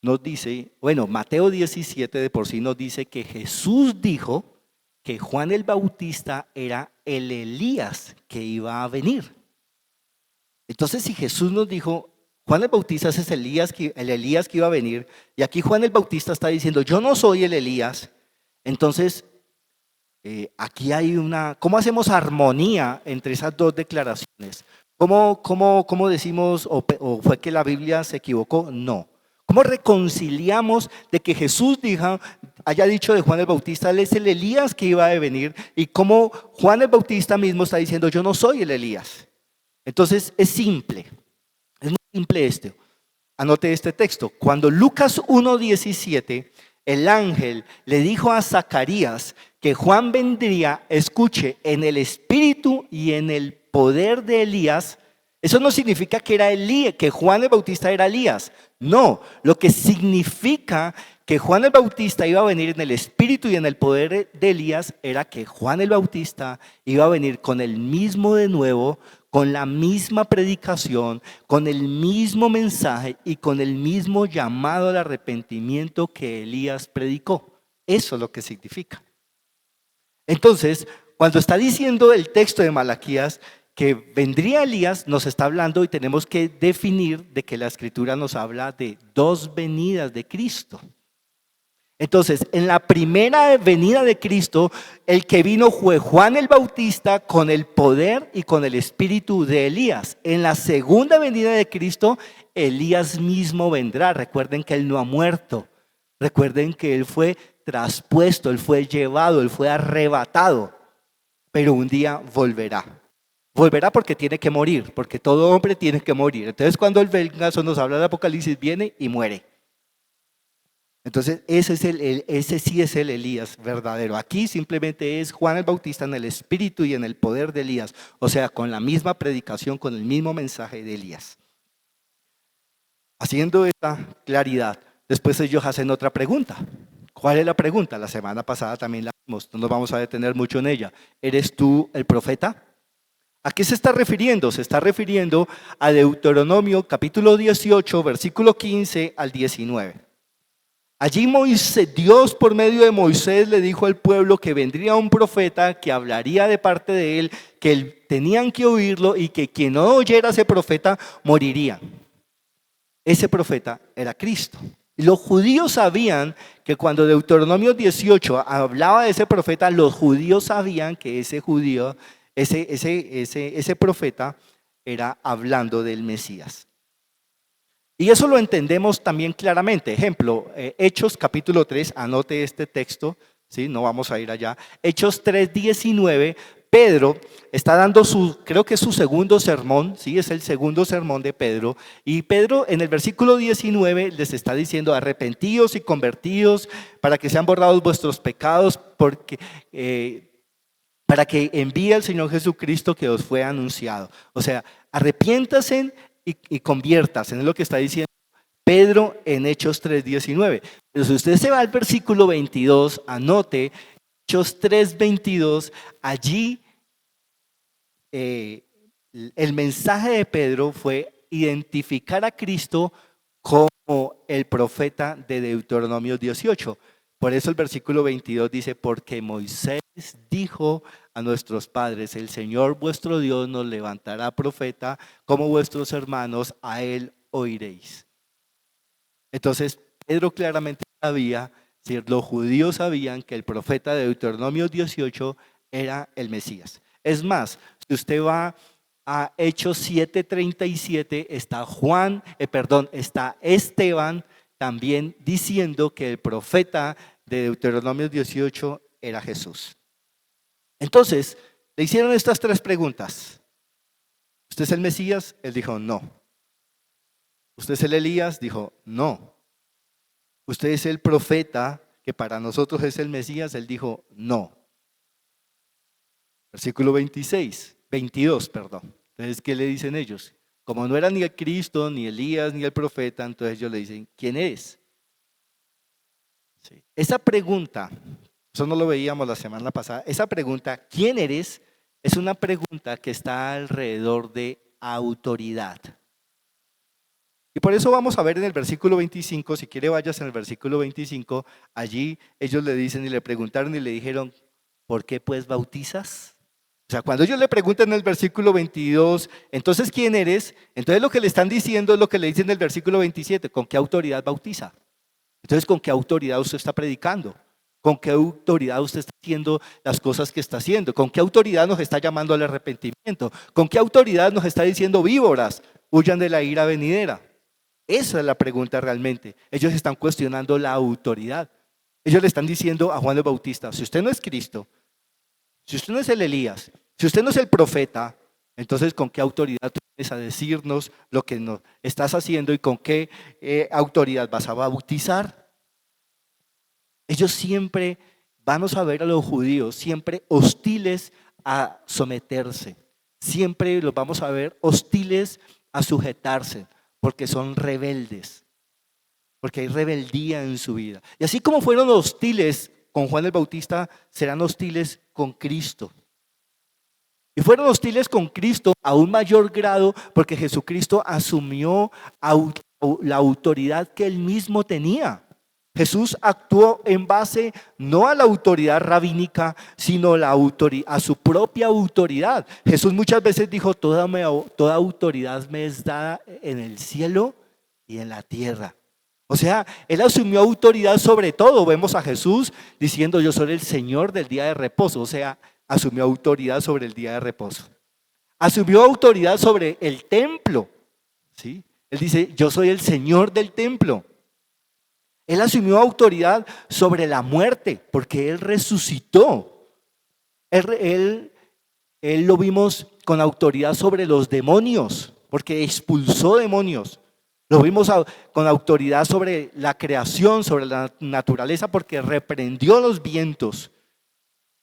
nos dice, bueno, Mateo 17 de por sí nos dice que Jesús dijo que Juan el Bautista era el Elías que iba a venir. Entonces, si Jesús nos dijo, Juan el Bautista es el Elías que iba a venir, y aquí Juan el Bautista está diciendo, yo no soy el Elías. Entonces, aquí hay ¿cómo hacemos armonía entre esas dos declaraciones? ¿Cómo decimos, o fue que la Biblia se equivocó? No. ¿Cómo reconciliamos de que Jesús haya dicho de Juan el Bautista, él es el Elías que iba a venir, y cómo Juan el Bautista mismo está diciendo, yo no soy el Elías? Entonces, es simple. Es muy simple esto. Anote este texto. Cuando Lucas 1:17, el ángel le dijo a Zacarías que Juan vendría, escuche, en el espíritu y en el poder de Elías, eso no significa que era Elías, que Juan el Bautista era Elías. No, lo que significa que Juan el Bautista iba a venir en el espíritu y en el poder de Elías era que Juan el Bautista iba a venir con el mismo denuedo, con la misma predicación, con el mismo mensaje y con el mismo llamado al arrepentimiento que Elías predicó. Eso es lo que significa. Entonces, cuando está diciendo el texto de Malaquías que vendría Elías, nos está hablando y tenemos que definir de que la Escritura nos habla de dos venidas de Cristo. Entonces, en la primera venida de Cristo, el que vino fue Juan el Bautista con el poder y con el espíritu de Elías. En la segunda venida de Cristo, Elías mismo vendrá. Recuerden que él no ha muerto. Recuerden que él fue traspuesto, él fue llevado, él fue arrebatado. Pero un día volverá. Volverá porque tiene que morir, porque todo hombre tiene que morir. Entonces cuando Él venga, eso nos habla del Apocalipsis, viene y muere. Entonces ese sí es el Elías verdadero. Aquí simplemente es Juan el Bautista en el espíritu y en el poder de Elías. O sea, con la misma predicación, con el mismo mensaje de Elías. Haciendo esta claridad, después ellos hacen otra pregunta. ¿Cuál es la pregunta? La semana pasada también la vimos, no nos vamos a detener mucho en ella. ¿Eres tú el profeta? ¿A qué se está refiriendo? Se está refiriendo a Deuteronomio capítulo 18, versículo 15 al 19. Allí Dios por medio de Moisés le dijo al pueblo que vendría un profeta que hablaría de parte de él, que tenían que oírlo y que quien no oyera a ese profeta moriría. Ese profeta era Cristo. Y los judíos sabían que cuando Deuteronomio 18 hablaba de ese profeta, los judíos sabían que ese profeta era hablando del Mesías. Y eso lo entendemos también claramente. Ejemplo, Hechos capítulo 3, anote este texto, ¿sí? No vamos a ir allá. Hechos 3:19, Pedro está dando creo que es su segundo sermón, ¿sí? Es el segundo sermón de Pedro. Y Pedro en el versículo 19 les está diciendo, arrepentíos y convertíos para que sean borrados vuestros pecados, para que envíe al Señor Jesucristo que os fue anunciado. O sea, arrepiéntanse y conviértase, es lo que está diciendo Pedro en Hechos 3:19. Pero si usted se va al versículo 22, anote Hechos 3:22, allí el mensaje de Pedro fue identificar a Cristo como el profeta de Deuteronomio 18. Por eso el versículo 22 dice, porque Moisés dijo a nuestros padres, el Señor vuestro Dios nos levantará profeta como vuestros hermanos, a él oiréis. Entonces Pedro claramente sabía, los judíos sabían que el profeta de Deuteronomio 18 era el Mesías. Es más, si usted va a Hechos 7:37, está Esteban también diciendo que el profeta de Deuteronomio 18 era Jesús. Entonces, le hicieron estas tres preguntas. ¿Usted es el Mesías? Él dijo, no. ¿Usted es el Elías? Dijo, no. ¿Usted es el profeta que para nosotros es el Mesías? Él dijo, no. Versículo 22, perdón. Entonces, ¿qué le dicen ellos? Como no era ni el Cristo, ni Elías, ni el profeta, entonces ellos le dicen, ¿quién eres? Sí. Esa pregunta, eso no lo veíamos la semana pasada, esa pregunta, ¿quién eres? Es una pregunta que está alrededor de autoridad. Y por eso vamos a ver en el versículo 25, si quiere vayas en el versículo 25, allí ellos le dicen y le preguntaron y le dijeron, ¿por qué pues bautizas? O sea, cuando ellos le preguntan en el versículo 22, entonces ¿quién eres? Entonces lo que le están diciendo es lo que le dicen en el versículo 27, ¿con qué autoridad bautiza? Entonces, ¿con qué autoridad usted está predicando? ¿Con qué autoridad usted está haciendo las cosas que está haciendo? ¿Con qué autoridad nos está llamando al arrepentimiento? ¿Con qué autoridad nos está diciendo víboras, huyan de la ira venidera? Esa es la pregunta realmente. Ellos están cuestionando la autoridad. Ellos le están diciendo a Juan el Bautista, si usted no es Cristo, si usted no es el Elías, si usted no es el profeta, entonces ¿con qué autoridad tú vienes a decirnos lo que nos estás haciendo y con qué autoridad vas a bautizar? Ellos siempre, vamos a ver a los judíos, siempre hostiles a someterse. Siempre los vamos a ver hostiles a sujetarse, porque son rebeldes, porque hay rebeldía en su vida. Y así como fueron hostiles con Juan el Bautista, serán hostiles con Cristo. Y fueron hostiles con Cristo a un mayor grado porque Jesucristo asumió la autoridad que él mismo tenía. Jesús actuó en base no a la autoridad rabínica, sino a su propia autoridad. Jesús muchas veces dijo, toda autoridad me es dada en el cielo y en la tierra. O sea, él asumió autoridad sobre todo. Vemos a Jesús diciendo, yo soy el Señor del día de reposo. O sea, asumió autoridad sobre el día de reposo. Asumió autoridad sobre el templo. ¿Sí? Él dice, yo soy el Señor del templo. Él asumió autoridad sobre la muerte porque él resucitó. Él Él lo vimos con autoridad sobre los demonios, porque expulsó demonios. Lo vimos con autoridad sobre la creación, sobre la naturaleza, porque reprendió los vientos.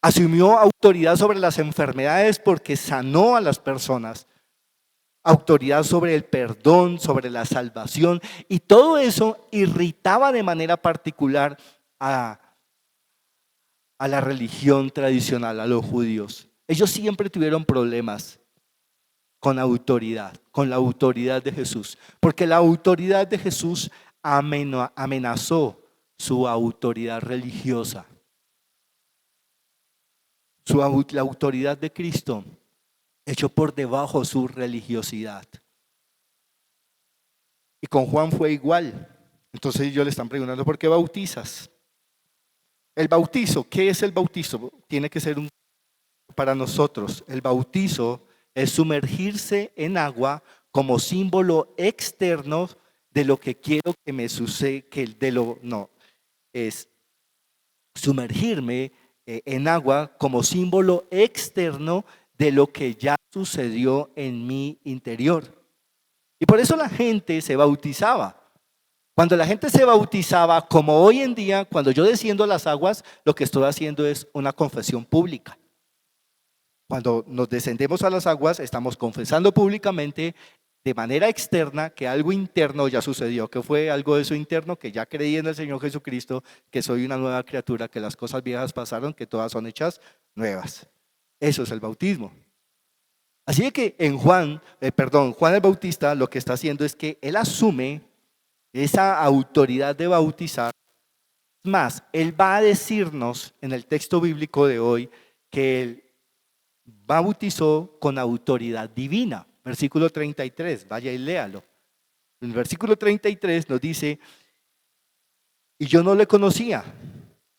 Asumió autoridad sobre las enfermedades porque sanó a las personas. Autoridad sobre el perdón, sobre la salvación. Y todo eso irritaba de manera particular a la religión tradicional, a los judíos. Ellos siempre tuvieron problemas con la autoridad de Jesús, porque la autoridad de Jesús amenazó su autoridad religiosa. La autoridad de Cristo echó por debajo su religiosidad. Y con Juan fue igual. Entonces ellos le están preguntando, ¿por qué bautizas? El bautizo, ¿qué es el bautizo? Tiene que ser para nosotros. El bautizo es sumergirse en agua como símbolo externo de lo que quiero que me suceda, es sumergirme en agua como símbolo externo de lo que ya sucedió en mi interior. Y por eso la gente se bautizaba. Cuando la gente se bautizaba, como hoy en día, cuando yo desciendo a las aguas, lo que estoy haciendo es una confesión pública. Cuando nos descendemos a las aguas, estamos confesando públicamente de manera externa que algo interno ya sucedió, que fue algo de eso interno, que ya creí en el Señor Jesucristo, que soy una nueva criatura, que las cosas viejas pasaron, que todas son hechas nuevas. Eso es el bautismo. Así que en Juan el Bautista lo que está haciendo es que él asume esa autoridad de bautizar. Es más, él va a decirnos en el texto bíblico de hoy que él bautizó con autoridad divina. Versículo 33, vaya y léalo. En el versículo 33 nos dice, y yo no le conocía,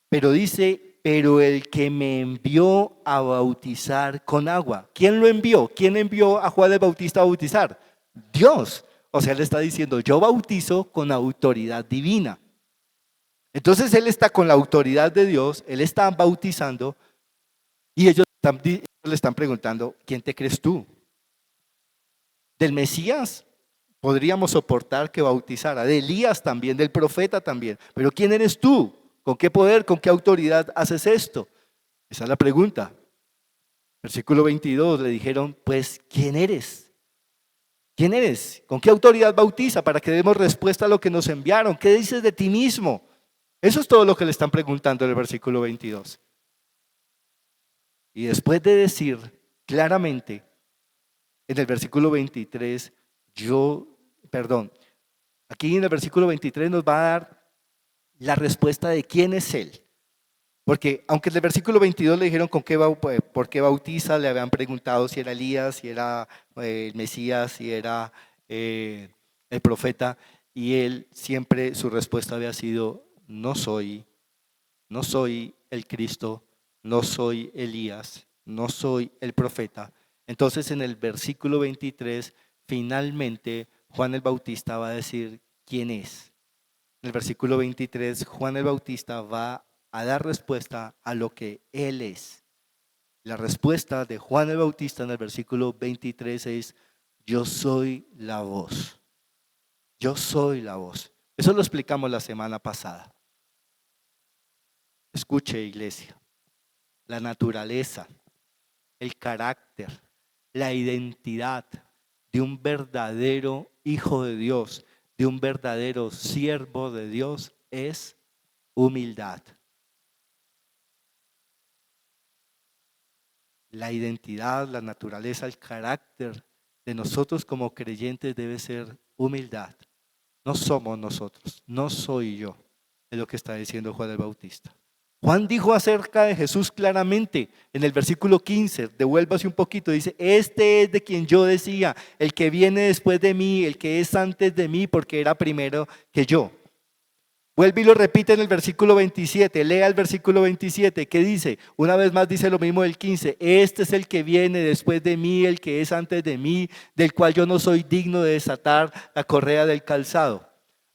pero dice, pero el que me envió a bautizar con agua. ¿Quién lo envió? ¿Quién envió a Juan el Bautista a bautizar? Dios. O sea, él está diciendo, yo bautizo con autoridad divina. Entonces él está con la autoridad de Dios, él está bautizando y ellos le están preguntando, ¿quién te crees tú? Del Mesías podríamos soportar que bautizara, de Elías también, del profeta también, pero ¿quién eres tú? ¿Con qué poder, con qué autoridad haces esto? Esa es la pregunta. Versículo 22 le dijeron, pues, ¿quién eres? ¿Quién eres? ¿Con qué autoridad bautiza? Para que demos respuesta a lo que nos enviaron. ¿Qué dices de ti mismo? Eso es todo lo que le están preguntando en el versículo 22. Y después de decir claramente en el versículo 23, aquí en el versículo 23 nos va a dar la respuesta de quién es él. Porque aunque en el versículo 22 le dijeron por qué bautiza, le habían preguntado si era Elías, si era el Mesías, si era el profeta, y él siempre su respuesta había sido, no soy el Cristo, no soy Elías, no soy el profeta. Entonces en el versículo 23 finalmente Juan el Bautista va a decir quién es. En el versículo 23 Juan el Bautista va a dar respuesta a lo que él es. La respuesta de Juan el Bautista en el versículo 23 es, yo soy la voz. Yo soy la voz. Eso lo explicamos la semana pasada. Escuche, iglesia, la naturaleza, el carácter, la identidad de un verdadero hijo de Dios, de un verdadero siervo de Dios es humildad. La identidad, la naturaleza, el carácter de nosotros como creyentes debe ser humildad. No somos nosotros, no soy yo, es lo que está diciendo Juan el Bautista. Juan dijo acerca de Jesús claramente en el versículo 15, devuélvase un poquito, dice, este es de quien yo decía, el que viene después de mí, el que es antes de mí, porque era primero que yo. Vuelve y lo repite en el versículo 27, lea el versículo 27, ¿qué dice? Una vez más dice lo mismo del 15, este es el que viene después de mí, el que es antes de mí, del cual yo no soy digno de desatar la correa del calzado.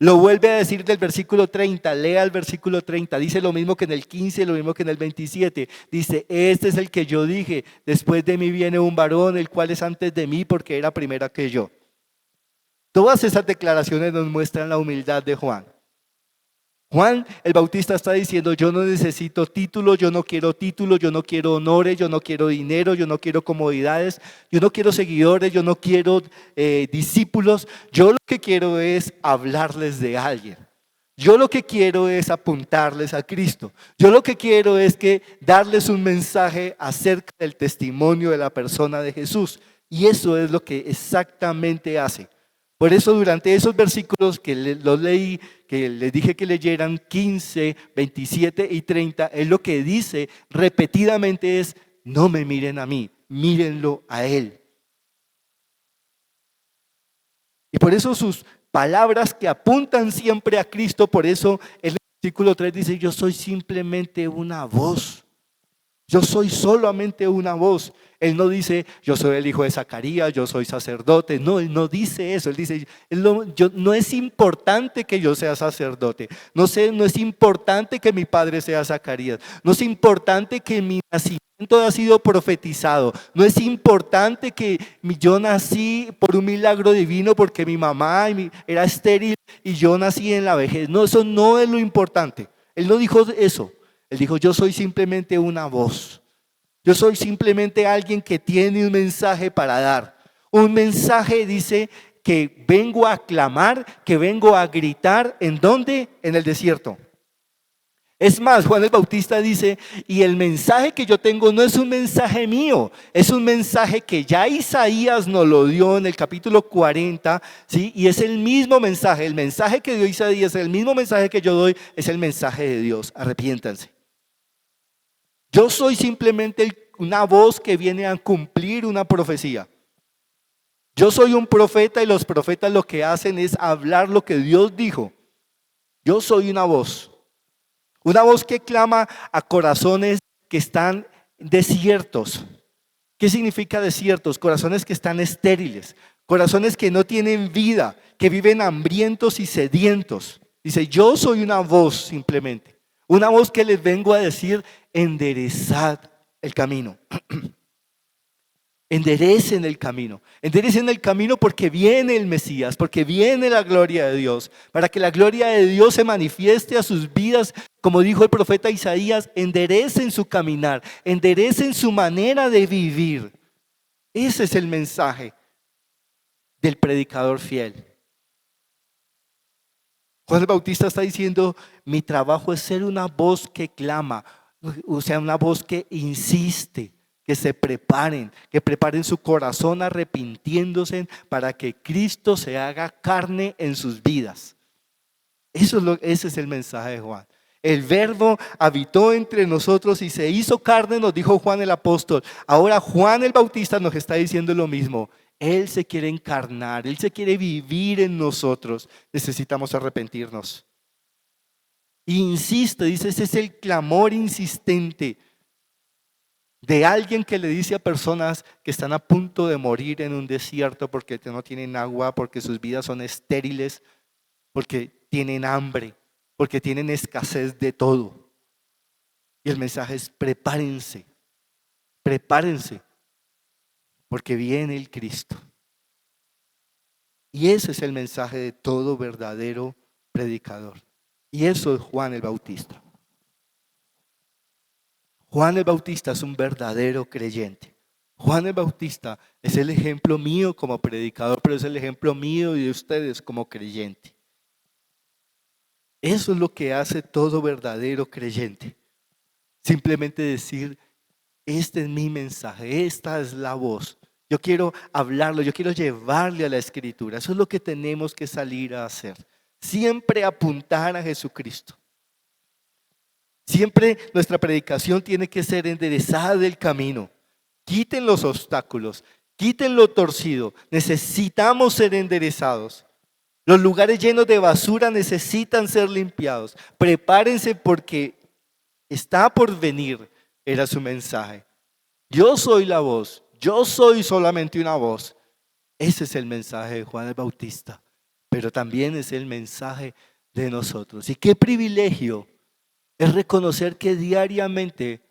Lo vuelve a decir del versículo 30, lea el versículo 30, dice lo mismo que en el 15, lo mismo que en el 27. Dice, este es el que yo dije, después de mí viene un varón, el cual es antes de mí porque era primero que yo. Todas esas declaraciones nos muestran la humildad de Juan. Juan el Bautista está diciendo, yo no necesito títulos, yo no quiero honores, yo no quiero dinero, yo no quiero comodidades, yo no quiero seguidores, yo no quiero discípulos. Yo lo que quiero es hablarles de alguien. Yo lo que quiero es apuntarles a Cristo. Yo lo que quiero es darles un mensaje acerca del testimonio de la persona de Jesús. Y eso es lo que exactamente hace. Por eso durante esos versículos que los leí, que les dije que leyeran 15, 27 y 30, él lo que dice repetidamente es, no me miren a mí, mírenlo a él. Y por eso sus palabras que apuntan siempre a Cristo, por eso el versículo 3 dice, yo soy simplemente una voz. Yo soy solamente una voz. Él no dice, yo soy el hijo de Zacarías, yo soy sacerdote. No, él no dice eso. Él dice, no es importante que yo sea sacerdote. No es importante que mi padre sea Zacarías. No es importante que mi nacimiento haya sido profetizado. No es importante que yo nací por un milagro divino porque mi mamá era estéril y yo nací en la vejez. No, eso no es lo importante. Él no dijo eso. Él dijo, yo soy simplemente una voz. Yo soy simplemente alguien que tiene un mensaje para dar. Un mensaje, dice, que vengo a clamar, que vengo a gritar. ¿En dónde? En el desierto. Es más, Juan el Bautista dice, y el mensaje que yo tengo no es un mensaje mío, es un mensaje que ya Isaías nos lo dio en el capítulo 40, ¿sí? Y es el mismo mensaje, el mensaje que dio Isaías, el mismo mensaje que yo doy, es el mensaje de Dios. Arrepiéntanse. Yo soy simplemente una voz que viene a cumplir una profecía. Yo soy un profeta y los profetas lo que hacen es hablar lo que Dios dijo. Yo soy una voz que clama a corazones que están desiertos. ¿Qué significa desiertos? Corazones que están estériles, corazones que no tienen vida, que viven hambrientos y sedientos. Dice, yo soy una voz simplemente. Una voz que les vengo a decir, enderezad el camino. Enderecen el camino porque viene el Mesías, porque viene la gloria de Dios, para que la gloria de Dios se manifieste a sus vidas, como dijo el profeta Isaías, enderecen su caminar, enderecen su manera de vivir. Ese es el mensaje del predicador fiel. Juan el Bautista está diciendo, mi trabajo es ser una voz que clama, o sea, una voz que insiste, que se preparen, que preparen su corazón arrepintiéndose para que Cristo se haga carne en sus vidas. Ese es el mensaje de Juan. El verbo habitó entre nosotros y se hizo carne, nos dijo Juan el apóstol. Ahora Juan el Bautista nos está diciendo lo mismo. Él se quiere encarnar, Él se quiere vivir en nosotros. Necesitamos arrepentirnos. Insiste, dice, ese es el clamor insistente de alguien que le dice a personas que están a punto de morir en un desierto porque no tienen agua, porque sus vidas son estériles, porque tienen hambre, porque tienen escasez de todo. Y el mensaje es prepárense, porque viene el Cristo. Y ese es el mensaje de todo verdadero predicador. Y eso es Juan el Bautista. Juan el Bautista es un verdadero creyente. Juan el Bautista es el ejemplo mío como predicador, pero es el ejemplo mío y de ustedes como creyente. Eso es lo que hace todo verdadero creyente. Simplemente decir, este es mi mensaje, esta es la voz. Yo quiero hablarlo, yo quiero llevarle a la Escritura. Eso es lo que tenemos que salir a hacer. Siempre apuntar a Jesucristo. Siempre nuestra predicación tiene que ser enderezada del camino. Quiten los obstáculos, quiten lo torcido. Necesitamos ser enderezados. Los lugares llenos de basura necesitan ser limpiados. Prepárense porque está por venir, era su mensaje. Yo soy la voz, yo soy solamente una voz. Ese es el mensaje de Juan el Bautista. pero también es el mensaje de nosotros. Y qué privilegio es reconocer que diariamente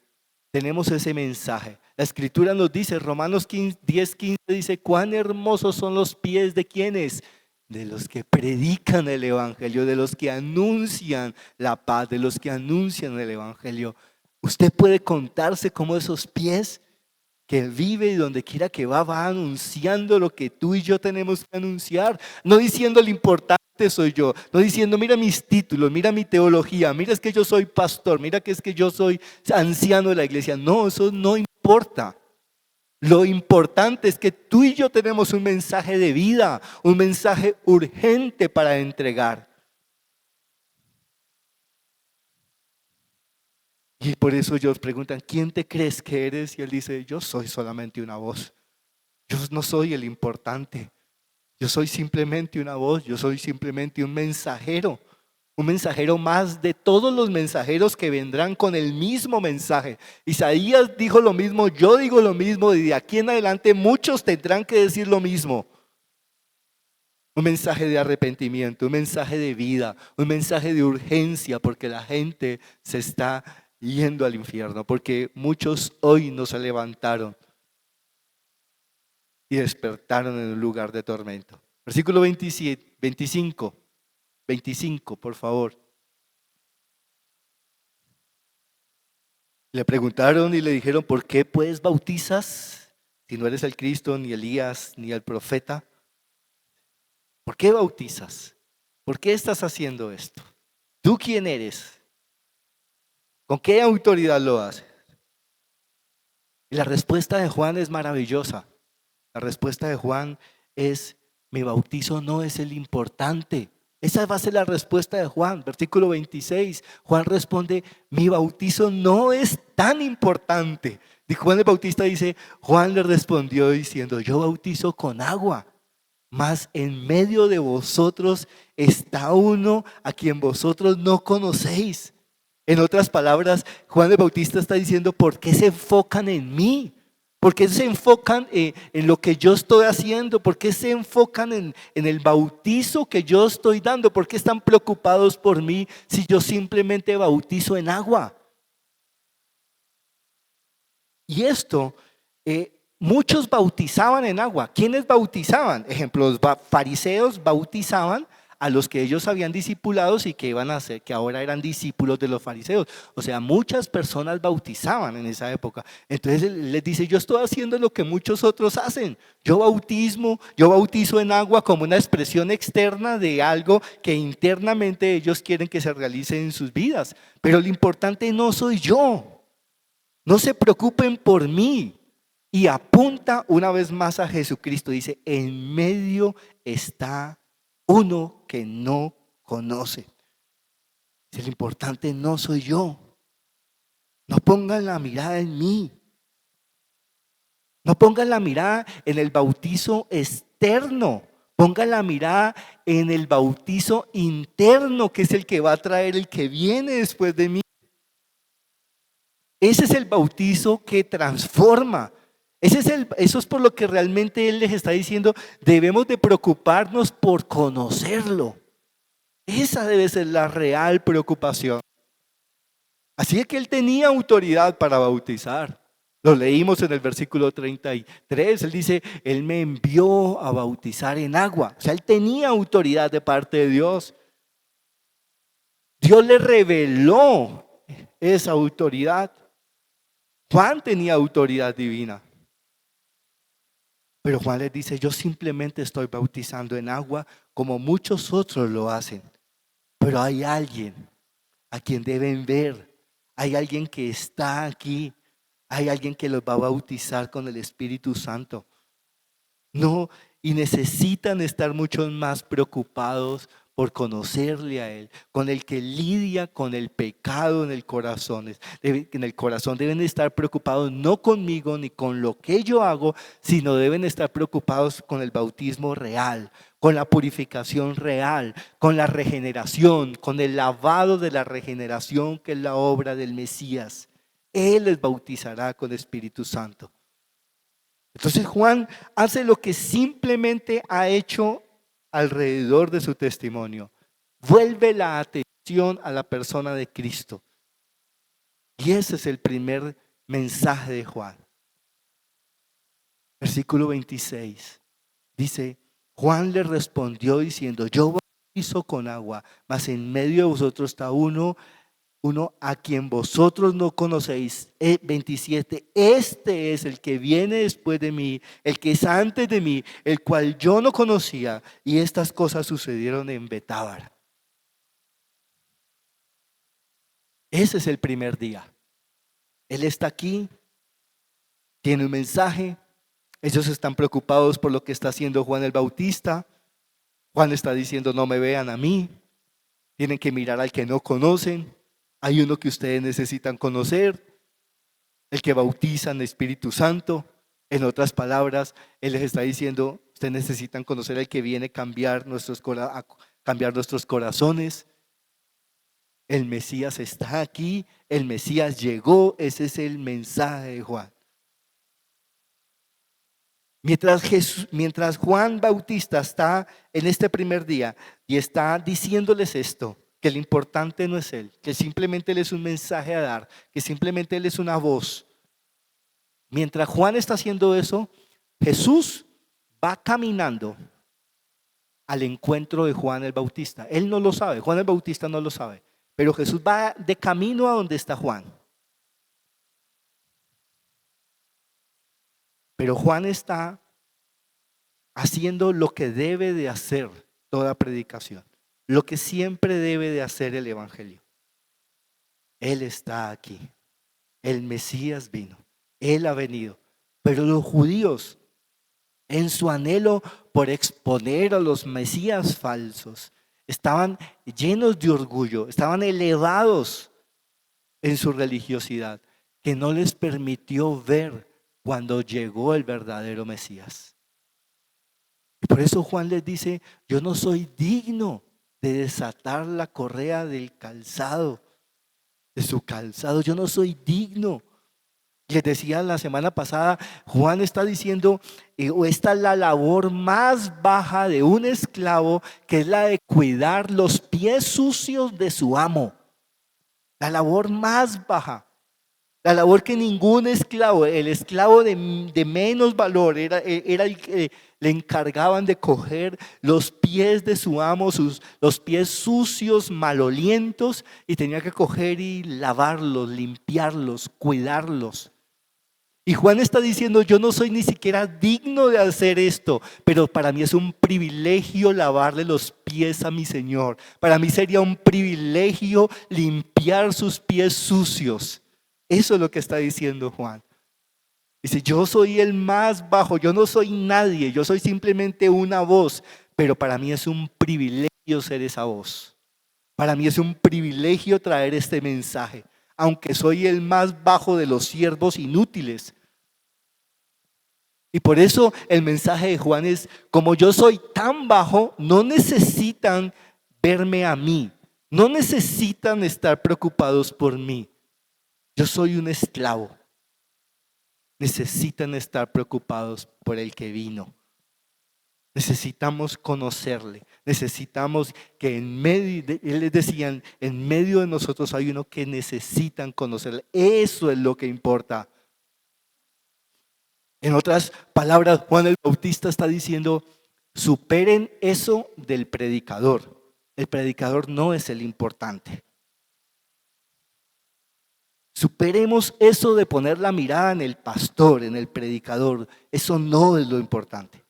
tenemos ese mensaje. La Escritura nos dice, Romanos 10:15 dice, cuán hermosos son los pies de quienes, de los que predican el Evangelio, de los que anuncian la paz, de los que anuncian el Evangelio. Usted puede contarse como esos pies que vive y donde quiera que va anunciando lo que tú y yo tenemos que anunciar, no diciendo lo importante soy yo, no diciendo mira mis títulos, mira mi teología, mira es que yo soy pastor, mira que es que yo soy anciano de la iglesia. No, eso no importa. Lo importante es que tú y yo tenemos un mensaje de vida, un mensaje urgente para entregar. Y por eso ellos preguntan, ¿quién te crees que eres? Y él dice, yo soy solamente una voz. Yo no soy el importante. Yo soy simplemente una voz, yo soy simplemente un mensajero más de todos los mensajeros que vendrán con el mismo mensaje. Isaías dijo lo mismo, yo digo lo mismo, y de aquí en adelante muchos tendrán que decir lo mismo. Un mensaje de arrepentimiento, un mensaje de vida, un mensaje de urgencia, porque la gente se está yendo al infierno, porque muchos hoy no se levantaron y despertaron en un lugar de tormento. Versículo 25, por favor. Le preguntaron y le dijeron, ¿por qué pues bautizas si no eres el Cristo, ni Elías, ni el profeta? ¿Por qué bautizas? ¿Por qué estás haciendo esto? ¿Tú quién eres? ¿Con qué autoridad lo haces? Y la respuesta de Juan es maravillosa. La respuesta de Juan es, mi bautizo no es el importante. Esa va a ser la respuesta de Juan. Versículo 26, Juan responde, mi bautizo no es tan importante. Y Juan el Bautista dice, Juan le respondió diciendo, yo bautizo con agua, mas en medio de vosotros está uno a quien vosotros no conocéis. En otras palabras, Juan el Bautista está diciendo, ¿por qué se enfocan en mí? ¿Por qué se enfocan en lo que yo estoy haciendo? ¿Por qué se enfocan en el bautizo que yo estoy dando? ¿Por qué están preocupados por mí si yo simplemente bautizo en agua? Y esto, muchos bautizaban en agua. ¿Quiénes bautizaban? Ejemplo, los fariseos bautizaban a los que ellos habían discipulados y que iban a ser, que ahora eran discípulos de los fariseos. O sea, muchas personas bautizaban en esa época. Entonces él les dice, yo estoy haciendo lo que muchos otros hacen. Yo bautizo en agua como una expresión externa de algo que internamente ellos quieren que se realice en sus vidas. Pero lo importante no soy yo. No se preocupen por mí. Y apunta una vez más a Jesucristo. Dice, en medio está uno que no conoce. Dice, lo importante no soy yo. No pongan la mirada en mí. No pongan la mirada en el bautizo externo. Pongan la mirada en el bautizo interno, que es el que va a traer el que viene después de mí. Ese es el bautizo que transforma. Eso es por lo que realmente Él les está diciendo, debemos de preocuparnos por conocerlo. Esa debe ser la real preocupación. Así es que Él tenía autoridad para bautizar. Lo leímos en el versículo 33. Él dice, Él me envió a bautizar en agua. O sea, Él tenía autoridad de parte de Dios. Dios le reveló esa autoridad. Juan tenía autoridad divina. Pero Juan les dice, yo simplemente estoy bautizando en agua como muchos otros lo hacen. Pero hay alguien a quien deben ver. Hay alguien que está aquí. Hay alguien que los va a bautizar con el Espíritu Santo. No, y necesitan estar mucho más preocupados por conocerle a Él, con el que lidia con el pecado en el corazón. En el corazón deben estar preocupados no conmigo ni con lo que yo hago, sino deben estar preocupados con el bautismo real, con la purificación real, con la regeneración, con el lavado de la regeneración que es la obra del Mesías. Él les bautizará con Espíritu Santo. Entonces Juan hace lo que simplemente ha hecho alrededor de su testimonio. Vuelve la atención a la persona de Cristo. Y ese es el primer mensaje de Juan. Versículo 26 dice: Juan le respondió diciendo: yo bautizo con agua, mas en medio de vosotros está uno a quien vosotros no conocéis. 27, este es el que viene después de mí, el que es antes de mí, el cual yo no conocía. Y estas cosas sucedieron en Betábara. Ese es el primer día. Él está aquí, tiene un mensaje. Ellos están preocupados por lo que está haciendo Juan el Bautista. Juan está diciendo: no me vean a mí, tienen que mirar al que no conocen. Hay uno que ustedes necesitan conocer, el que bautiza en el Espíritu Santo. En otras palabras, Él les está diciendo: ustedes necesitan conocer al que viene a cambiar nuestros corazones. El Mesías está aquí, el Mesías llegó. Ese es el mensaje de Juan. Mientras Juan Bautista está en este primer día y está diciéndoles esto, que lo importante no es Él, que simplemente Él es un mensaje a dar, que simplemente Él es una voz. Mientras Juan está haciendo eso, Jesús va caminando al encuentro de Juan el Bautista. Él no lo sabe, Juan el Bautista no lo sabe, pero Jesús va de camino a donde está Juan. Pero Juan está haciendo lo que debe de hacer toda predicación, lo que siempre debe de hacer el evangelio. Él está aquí, el Mesías vino, Él ha venido. Pero los judíos, en su anhelo por exponer a los Mesías falsos, estaban llenos de orgullo, estaban elevados en su religiosidad, que no les permitió ver cuando llegó el verdadero Mesías. Y por eso Juan les dice: yo no soy digno de desatar la correa del calzado, de su calzado. Yo no soy digno. Les decía la semana pasada, Juan está diciendo, esta es la labor más baja de un esclavo, que es la de cuidar los pies sucios de su amo. La labor más baja. La labor que ningún esclavo, el esclavo de menos valor, era el que le encargaban de coger los pies de su amo, los pies sucios, malolientos, y tenía que coger y lavarlos, limpiarlos, cuidarlos. Y Juan está diciendo: yo no soy ni siquiera digno de hacer esto, pero para mí es un privilegio lavarle los pies a mi Señor. Para mí sería un privilegio limpiar sus pies sucios. Eso es lo que está diciendo Juan. Dice: yo soy el más bajo, yo no soy nadie, yo soy simplemente una voz, pero para mí es un privilegio ser esa voz. Para mí es un privilegio traer este mensaje, aunque soy el más bajo de los siervos inútiles. Y por eso el mensaje de Juan es: como yo soy tan bajo, no necesitan verme a mí, no necesitan estar preocupados por mí. Yo soy un esclavo. Necesitan estar preocupados por el que vino. Necesitamos conocerle. Necesitamos que él les decían, en medio de nosotros hay uno que necesitan conocerle. Eso es lo que importa. En otras palabras, Juan el Bautista está diciendo: superen eso del predicador. El predicador no es el importante. Superemos eso de poner la mirada en el pastor, en el predicador. Eso no es lo importante.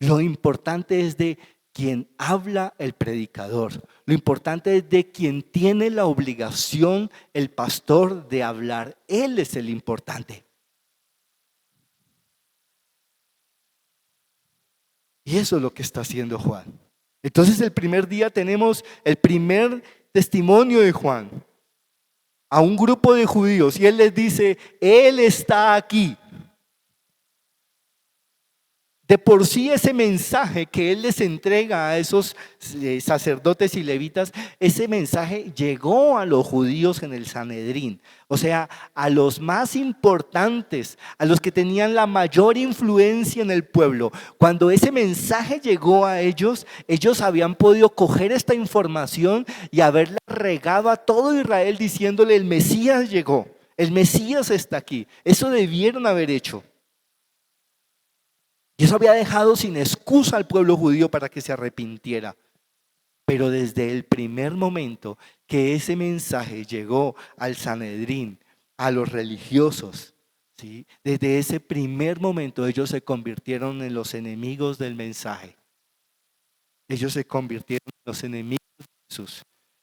Lo importante es de quien habla el predicador. Lo importante es de quien tiene la obligación el pastor de hablar. Él es el importante. Y eso es lo que está haciendo Juan. Entonces el primer día tenemos el primer testimonio de Juan a un grupo de judíos, y él les dice: Él está aquí. De por sí ese mensaje que Él les entrega a esos sacerdotes y levitas, ese mensaje llegó a los judíos en el Sanedrín, o sea, a los más importantes, a los que tenían la mayor influencia en el pueblo. Cuando ese mensaje llegó a ellos, ellos habían podido coger esta información y haberla regado a todo Israel diciéndole: el Mesías llegó, el Mesías está aquí. Eso debieron haber hecho. Y eso había dejado sin excusa al pueblo judío para que se arrepintiera. Pero desde el primer momento que ese mensaje llegó al Sanedrín, a los religiosos, ¿sí? Desde ese primer momento ellos se convirtieron en los enemigos del mensaje. Ellos se convirtieron en los enemigos de Jesús.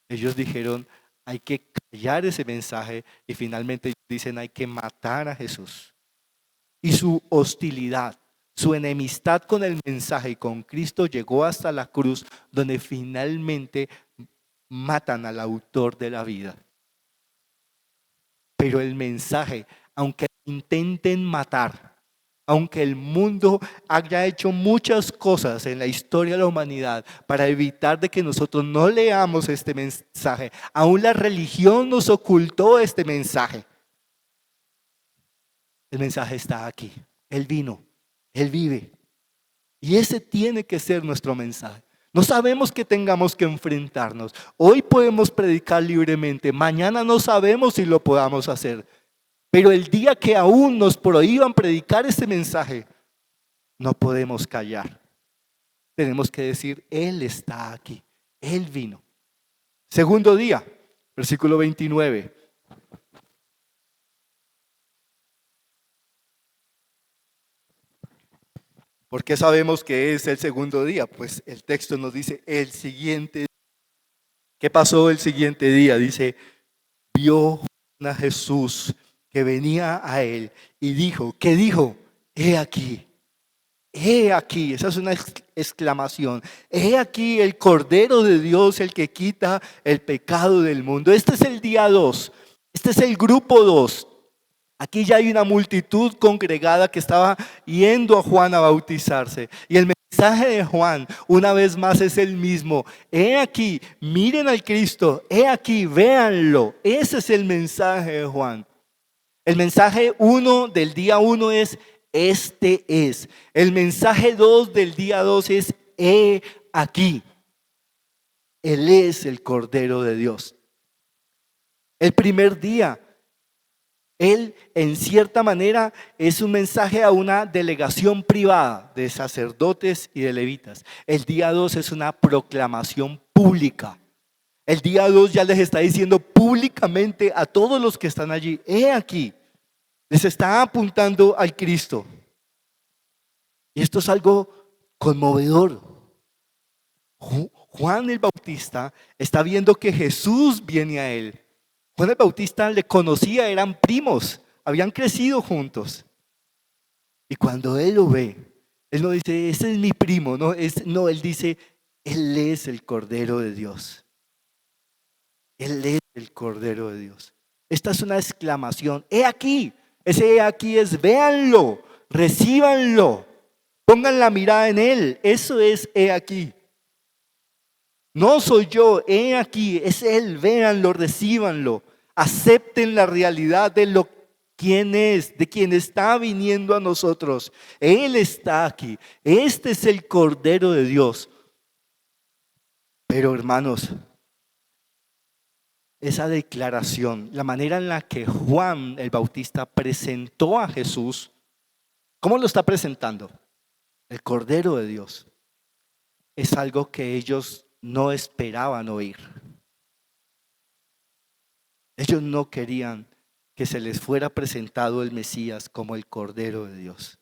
Ellos dijeron: hay que callar ese mensaje, y finalmente dicen: hay que matar a Jesús. Y su hostilidad, su enemistad con el mensaje y con Cristo llegó hasta la cruz, donde finalmente matan al autor de la vida. Pero el mensaje, aunque intenten matar, aunque el mundo haya hecho muchas cosas en la historia de la humanidad para evitar de que nosotros no leamos este mensaje, aún la religión nos ocultó este mensaje. El mensaje está aquí. Él vino. Él vive. Y ese tiene que ser nuestro mensaje. No sabemos qué tengamos que enfrentarnos. Hoy podemos predicar libremente. Mañana no sabemos si lo podamos hacer. Pero el día que aún nos prohíban predicar este mensaje, no podemos callar. Tenemos que decir: Él está aquí. Él vino. Segundo día, versículo 29. ¿Por qué sabemos que es el segundo día? Pues el texto nos dice el siguiente día. ¿Qué pasó el siguiente día? Dice: vio a Jesús que venía a él y dijo, ¿qué dijo? He aquí, esa es una exclamación. He aquí el Cordero de Dios, el que quita el pecado del mundo. Este es el día 2, este es el grupo 2. Aquí ya hay una multitud congregada que estaba yendo a Juan a bautizarse. Y el mensaje de Juan, una vez más, es el mismo. He aquí, miren al Cristo. He aquí, véanlo. Ese es el mensaje de Juan. El mensaje 1 del día 1 es: este es. El mensaje 2 del día 2 es: he aquí. Él es el Cordero de Dios. El primer día, Él, en cierta manera, es un mensaje a una delegación privada de sacerdotes y de levitas. El día 2 es una proclamación pública. El día 2 ya les está diciendo públicamente a todos los que están allí: he aquí. Les está apuntando al Cristo. Y esto es algo conmovedor. Juan el Bautista está viendo que Jesús viene a él. Juan el Bautista le conocía, eran primos, habían crecido juntos. Y cuando él lo ve, él no dice: ese es mi primo, no, él dice: Él es el Cordero de Dios. Él es el Cordero de Dios. Esta es una exclamación: he aquí. Ese he aquí es: véanlo, recíbanlo, pongan la mirada en Él. Eso es he aquí. No soy yo, he aquí, es Él, véanlo, recíbanlo, acepten la realidad de quién es, de quien está viniendo a nosotros. Él está aquí, este es el Cordero de Dios. Pero hermanos, esa declaración, la manera en la que Juan el Bautista presentó a Jesús, ¿cómo lo está presentando? El Cordero de Dios. Es algo que ellos no esperaban oír. Ellos no querían que se les fuera presentado el Mesías como el Cordero de Dios.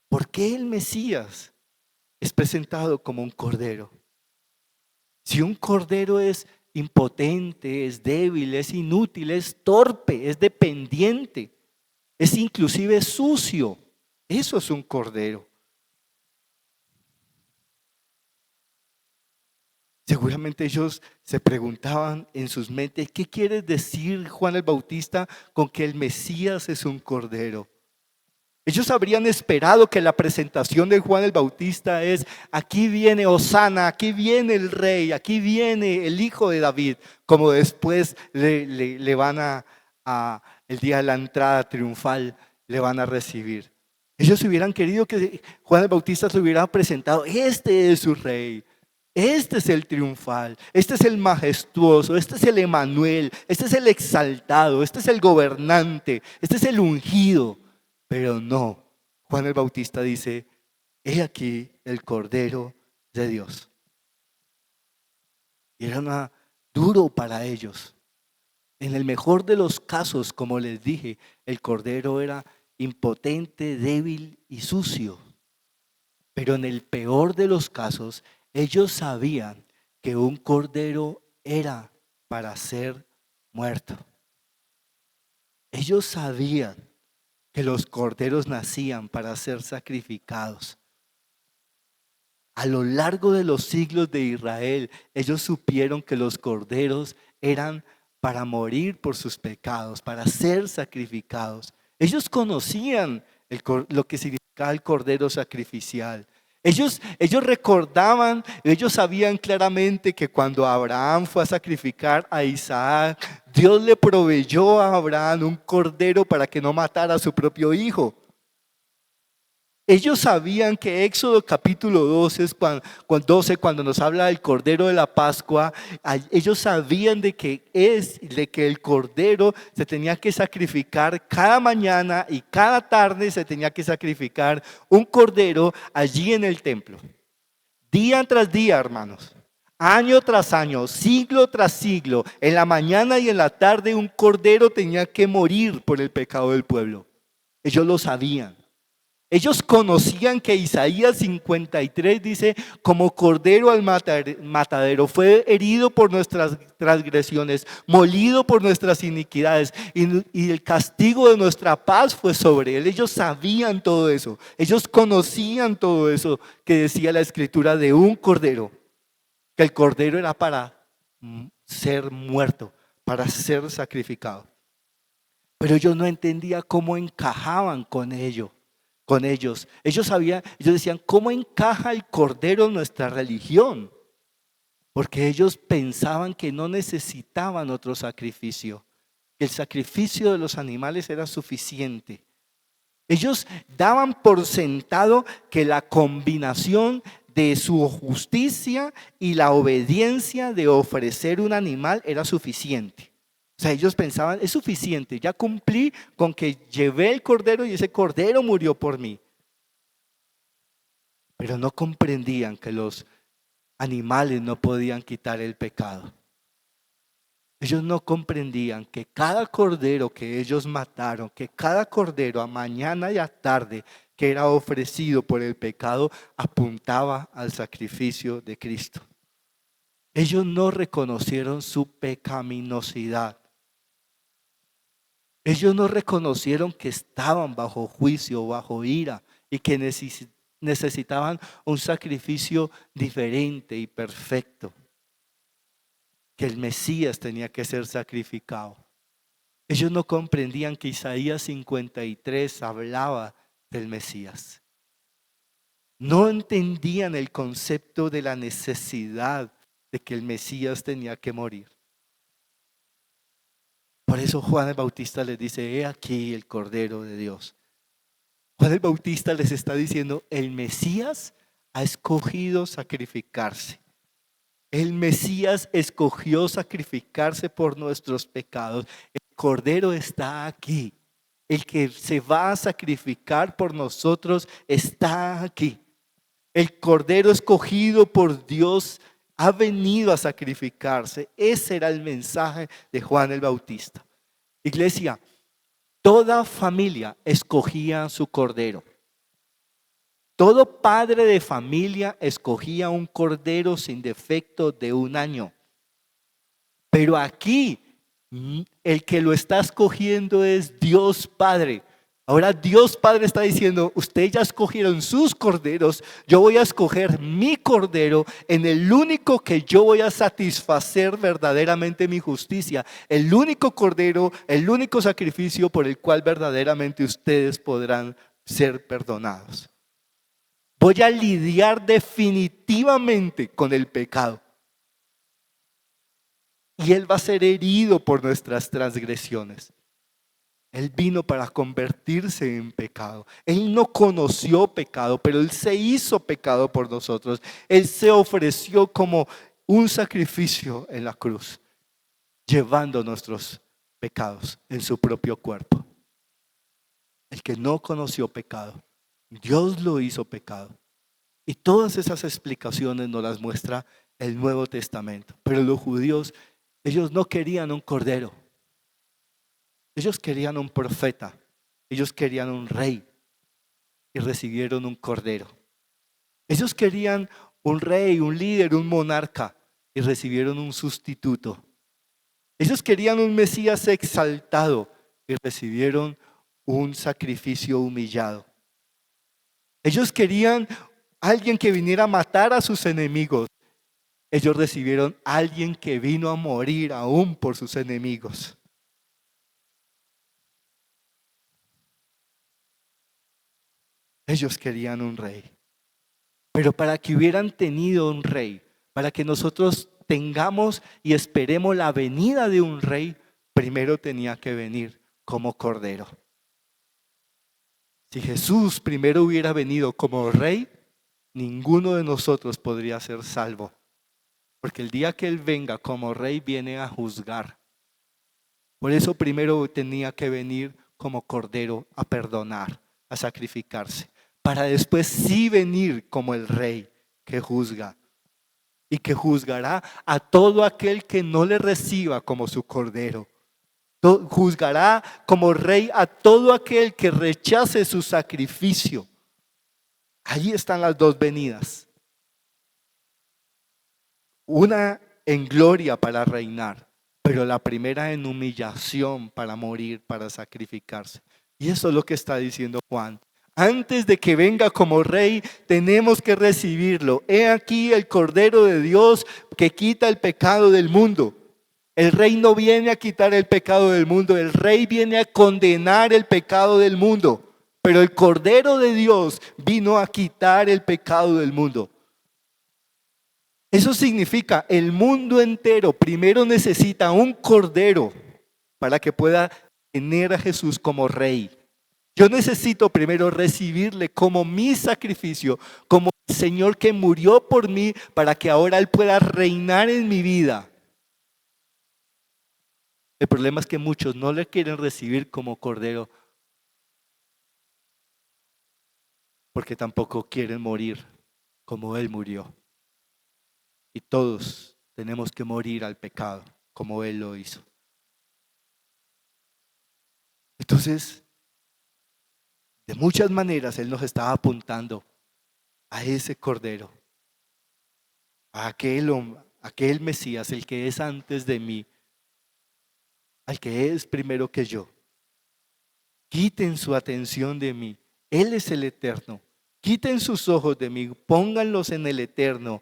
¿Por qué el Mesías es presentado como un cordero? Si un cordero es impotente, es débil, es inútil, es torpe, es dependiente, es inclusive sucio, eso es un cordero. Seguramente ellos se preguntaban en sus mentes: ¿qué quiere decir Juan el Bautista con que el Mesías es un cordero? Ellos habrían esperado que la presentación de Juan el Bautista es: aquí viene Hosana, aquí viene el rey, aquí viene el hijo de David, como después le van el día de la entrada triunfal, le van a recibir. Ellos hubieran querido que Juan el Bautista se hubiera presentado: este es su rey, este es el triunfal, este es el majestuoso, este es el Emanuel, este es el exaltado, este es el gobernante, este es el ungido. Pero no, Juan el Bautista dice: he aquí el Cordero de Dios. Y era duro para ellos. En el mejor de los casos, como les dije, el Cordero era impotente, débil y sucio. Pero en el peor de los casos, ellos sabían que un Cordero era para ser muerto. Ellos sabían que los corderos nacían para ser sacrificados. A lo largo de los siglos de Israel, ellos supieron que los corderos eran para morir por sus pecados, para ser sacrificados. Ellos conocían lo que significaba el cordero sacrificial. Ellos recordaban, ellos sabían claramente que cuando Abraham fue a sacrificar a Isaac, Dios le proveyó a Abraham un cordero para que no matara a su propio hijo. Ellos sabían que Éxodo capítulo 12, cuando nos habla del Cordero de la Pascua, ellos sabían de que el Cordero se tenía que sacrificar cada mañana y cada tarde se tenía que sacrificar un Cordero allí en el templo. Día tras día, hermanos, año tras año, siglo tras siglo, en la mañana y en la tarde un Cordero tenía que morir por el pecado del pueblo. Ellos lo sabían. Ellos conocían que Isaías 53 dice: como cordero al matadero, fue herido por nuestras transgresiones, molido por nuestras iniquidades, y el castigo de nuestra paz fue sobre él. Ellos sabían todo eso, ellos conocían todo eso que decía la Escritura de un cordero, que el cordero era para ser muerto, para ser sacrificado. Pero ellos no entendían cómo encajaban con ellos. Ellos decían: ¿cómo encaja el cordero en nuestra religión? Porque ellos pensaban que no necesitaban otro sacrificio, que el sacrificio de los animales era suficiente. Ellos daban por sentado que la combinación de su justicia y la obediencia de ofrecer un animal era suficiente. O sea, ellos pensaban: es suficiente, ya cumplí con que llevé el cordero y ese cordero murió por mí. Pero no comprendían que los animales no podían quitar el pecado. Ellos no comprendían que cada cordero que ellos mataron, que cada cordero a mañana y a tarde que era ofrecido por el pecado, apuntaba al sacrificio de Cristo. Ellos no reconocieron su pecaminosidad. Ellos no reconocieron que estaban bajo juicio, bajo ira, y que necesitaban un sacrificio diferente y perfecto, que el Mesías tenía que ser sacrificado. Ellos no comprendían que Isaías 53 hablaba del Mesías. No entendían el concepto de la necesidad de que el Mesías tenía que morir. Por eso Juan el Bautista les dice: he aquí el Cordero de Dios. Juan el Bautista les está diciendo: el Mesías ha escogido sacrificarse. El Mesías escogió sacrificarse por nuestros pecados. El Cordero está aquí. El que se va a sacrificar por nosotros está aquí. El Cordero escogido por Dios ha venido a sacrificarse. Ese era el mensaje de Juan el Bautista. Iglesia, toda familia escogía su cordero. Todo padre de familia escogía un cordero sin defecto de 1 año. Pero aquí el que lo está escogiendo es Dios Padre. Ahora Dios Padre está diciendo: ustedes ya escogieron sus corderos, yo voy a escoger mi cordero, en el único que yo voy a satisfacer verdaderamente mi justicia, el único cordero, el único sacrificio por el cual verdaderamente ustedes podrán ser perdonados. Voy a lidiar definitivamente con el pecado. Y Él va a ser herido por nuestras transgresiones. Él vino para convertirse en pecado. Él no conoció pecado, pero Él se hizo pecado por nosotros. Él se ofreció como un sacrificio en la cruz, llevando nuestros pecados en su propio cuerpo. El que no conoció pecado, Dios lo hizo pecado. Y todas esas explicaciones nos las muestra el Nuevo Testamento. Pero los judíos, ellos no querían un cordero. Ellos querían un profeta. Ellos querían un rey. Y recibieron un cordero. Ellos querían un rey, un líder, un monarca. Y recibieron un sustituto. Ellos querían un Mesías exaltado. Y recibieron un sacrificio humillado. Ellos querían alguien que viniera a matar a sus enemigos. Ellos recibieron a alguien que vino a morir aún por sus enemigos. Ellos querían un rey. Pero para que hubieran tenido un rey, para que nosotros tengamos y esperemos la venida de un rey, primero tenía que venir como cordero. Si Jesús primero hubiera venido como rey, ninguno de nosotros podría ser salvo. Porque el día que Él venga como rey, viene a juzgar. Por eso primero tenía que venir como cordero a perdonar, a sacrificarse. Para después sí venir como el rey que juzga. Y que juzgará a todo aquel que no le reciba como su cordero. Juzgará como rey a todo aquel que rechace su sacrificio. Allí están las dos venidas. Una en gloria para reinar, pero la primera en humillación para morir, para sacrificarse. Y eso es lo que está diciendo Juan. Antes de que venga como rey, tenemos que recibirlo. He aquí el Cordero de Dios que quita el pecado del mundo. El rey no viene a quitar el pecado del mundo, el rey viene a condenar el pecado del mundo. Pero el Cordero de Dios vino a quitar el pecado del mundo. Eso significa el mundo entero primero necesita un cordero para que pueda tener a Jesús como rey. Yo necesito primero recibirle como mi sacrificio, como el Señor que murió por mí para que ahora Él pueda reinar en mi vida. El problema es que muchos no le quieren recibir como cordero porque tampoco quieren morir como Él murió. Y todos tenemos que morir al pecado como Él lo hizo. Entonces, de muchas maneras Él nos estaba apuntando a ese cordero, a aquel Mesías, el que es antes de mí, al que es primero que yo. Quiten su atención de mí. Él es el eterno. Quiten sus ojos de mí, pónganlos en el eterno,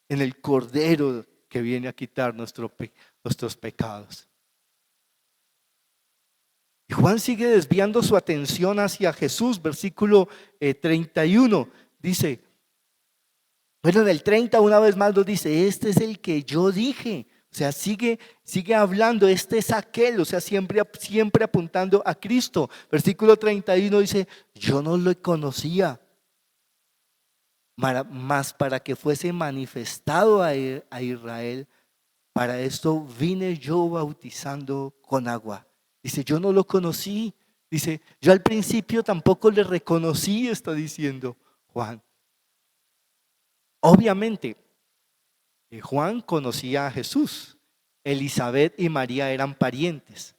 en el Cordero que viene a quitar nuestros pecados. Y Juan sigue desviando su atención hacia Jesús. Versículo 31 dice, bueno, en el 30 una vez más nos dice, este es el que yo dije. O sea, sigue hablando, este es aquel, o sea, siempre apuntando a Cristo. Versículo 31 dice, yo no lo conocía, mas para que fuese manifestado a Israel, para esto vine yo bautizando con agua. Dice, yo no lo conocí. Dice, yo al principio tampoco le reconocí, está diciendo Juan. Obviamente, Juan conocía a Jesús. Elizabeth y María eran parientes.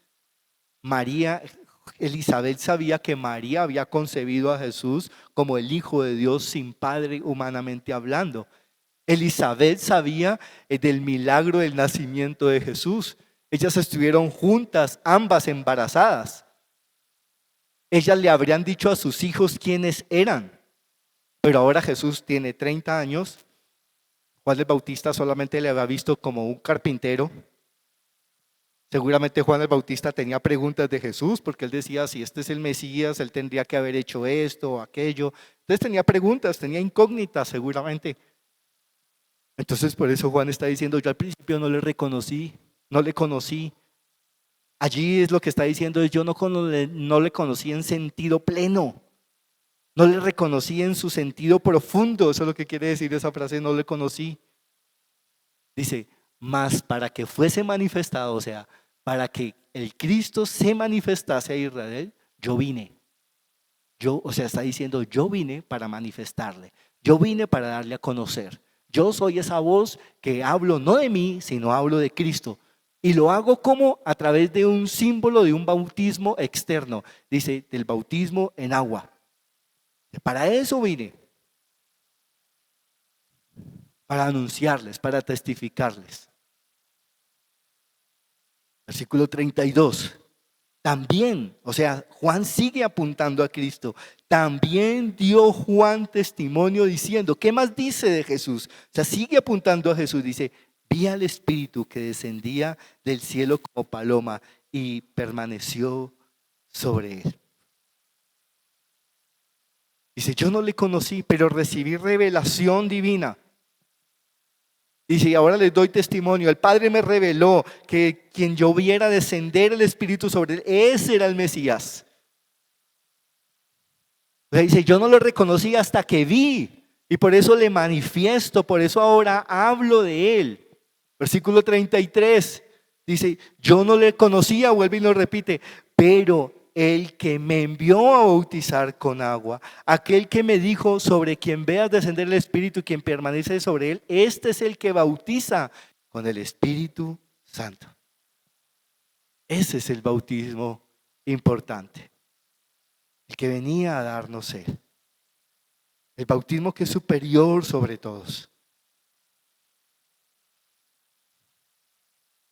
Elizabeth sabía que María había concebido a Jesús como el Hijo de Dios sin padre humanamente hablando. Elizabeth sabía del milagro del nacimiento de Jesús. Ellas estuvieron juntas, ambas embarazadas. Ellas le habrían dicho a sus hijos quiénes eran. Pero ahora Jesús tiene 30 años. Juan el Bautista solamente le había visto como un carpintero. Seguramente Juan el Bautista tenía preguntas de Jesús, porque él decía, si este es el Mesías, él tendría que haber hecho esto o aquello. Entonces tenía preguntas, tenía incógnitas seguramente. Entonces por eso Juan está diciendo, yo al principio no le reconocí, no le conocí. Allí es lo que está diciendo, yo no le conocí en sentido pleno. No le reconocí en su sentido profundo. Eso es lo que quiere decir esa frase, no le conocí. Dice, mas para que fuese manifestado, o sea, para que el Cristo se manifestase a Israel, yo vine. O sea, está diciendo, yo vine para manifestarle. Yo vine para darle a conocer. Yo soy esa voz que hablo no de mí, sino hablo de Cristo. Y lo hago como a través de un símbolo de un bautismo externo. Dice, del bautismo en agua. Para eso vine. Para anunciarles, para testificarles. Versículo 32. También, o sea, Juan sigue apuntando a Cristo. También dio Juan testimonio diciendo, ¿qué más dice de Jesús? O sea, sigue apuntando a Jesús. Dice, vi al Espíritu que descendía del cielo como paloma y permaneció sobre él. Dice, yo no le conocí, pero recibí revelación divina. Dice, y ahora les doy testimonio. El Padre me reveló que quien yo viera descender el Espíritu sobre él, ese era el Mesías. O sea, dice, yo no lo reconocí hasta que vi. Y por eso le manifiesto, por eso ahora hablo de él. Versículo 33. Dice, yo no le conocía, vuelve y lo repite, pero el que me envió a bautizar con agua, aquel que me dijo, sobre quien veas descender el Espíritu y quien permanece sobre él, este es el que bautiza con el Espíritu Santo. Ese es el bautismo importante, el que venía a darnos él. El bautismo que es superior sobre todos.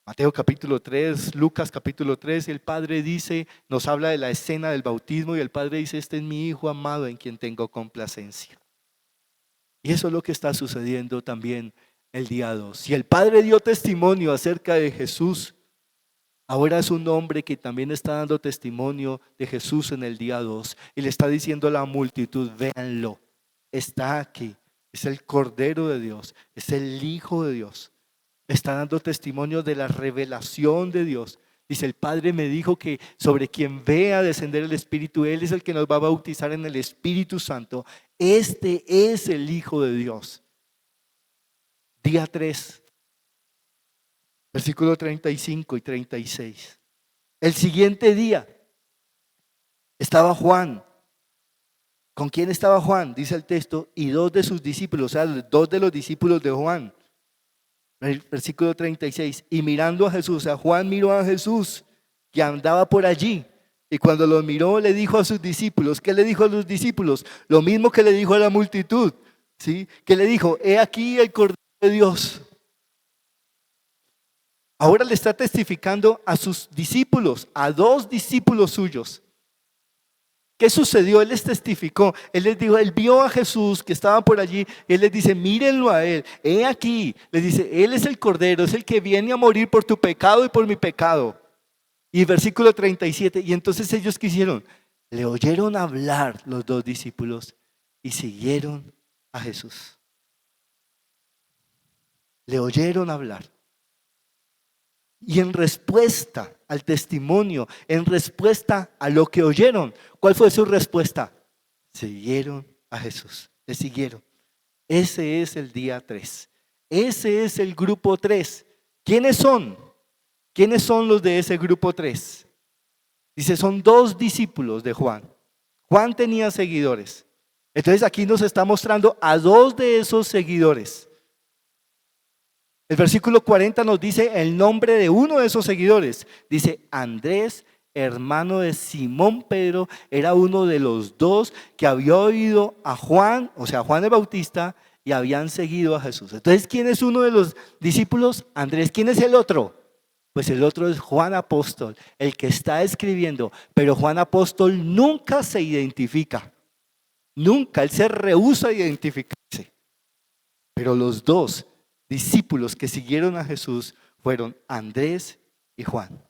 Mateo capítulo 3, Lucas capítulo 3, el Padre dice, nos habla de la escena del bautismo y el Padre dice, este es mi Hijo amado en quien tengo complacencia. Y eso es lo que está sucediendo también el día 2. Si el Padre dio testimonio acerca de Jesús, ahora es un hombre que también está dando testimonio de Jesús en el día 2 y le está diciendo a la multitud, véanlo, está aquí, es el Cordero de Dios, es el Hijo de Dios. Está dando testimonio de la revelación de Dios. Dice, el Padre me dijo que sobre quien vea descender el Espíritu, Él es el que nos va a bautizar en el Espíritu Santo. Este es el Hijo de Dios. Día 3, versículo 35 y 36. El siguiente día estaba Juan. ¿Con quién estaba Juan? Dice el texto, y dos de sus discípulos, o sea, dos de los discípulos de Juan. El versículo 36, y mirando a Jesús, o sea, Juan miró a Jesús que andaba por allí, y cuando lo miró le dijo a sus discípulos, ¿qué le dijo a los discípulos? Lo mismo que le dijo a la multitud, ¿sí? Que le dijo, he aquí el Cordero de Dios. Ahora le está testificando a sus discípulos, a dos discípulos suyos. ¿Qué sucedió? Él les testificó, él les dijo, él vio a Jesús que estaba por allí, él les dice, mírenlo a él, he aquí, les dice, él es el Cordero, es el que viene a morir por tu pecado y por mi pecado. Y versículo 37, y entonces ellos, ¿qué hicieron? Le oyeron hablar los dos discípulos y siguieron a Jesús. Le oyeron hablar. Y en respuesta al testimonio, en respuesta a lo que oyeron, ¿cuál fue su respuesta? Siguieron a Jesús, le siguieron. Ese es el día 3. Ese es el grupo 3. ¿Quiénes son? ¿Quiénes son los de ese grupo 3? Dice, son dos discípulos de Juan. Juan tenía seguidores. Entonces aquí nos está mostrando a dos de esos seguidores. El versículo 40 nos dice el nombre de uno de esos seguidores. Dice, Andrés, hermano de Simón Pedro, era uno de los dos que había oído a Juan, o sea, Juan el Bautista, y habían seguido a Jesús. Entonces, ¿quién es uno de los discípulos? Andrés. ¿Quién es el otro? Pues el otro es Juan Apóstol, el que está escribiendo. Pero Juan Apóstol nunca se identifica. Nunca, él se rehúsa a identificarse. Pero los dos discípulos que siguieron a Jesús fueron Andrés y Juan.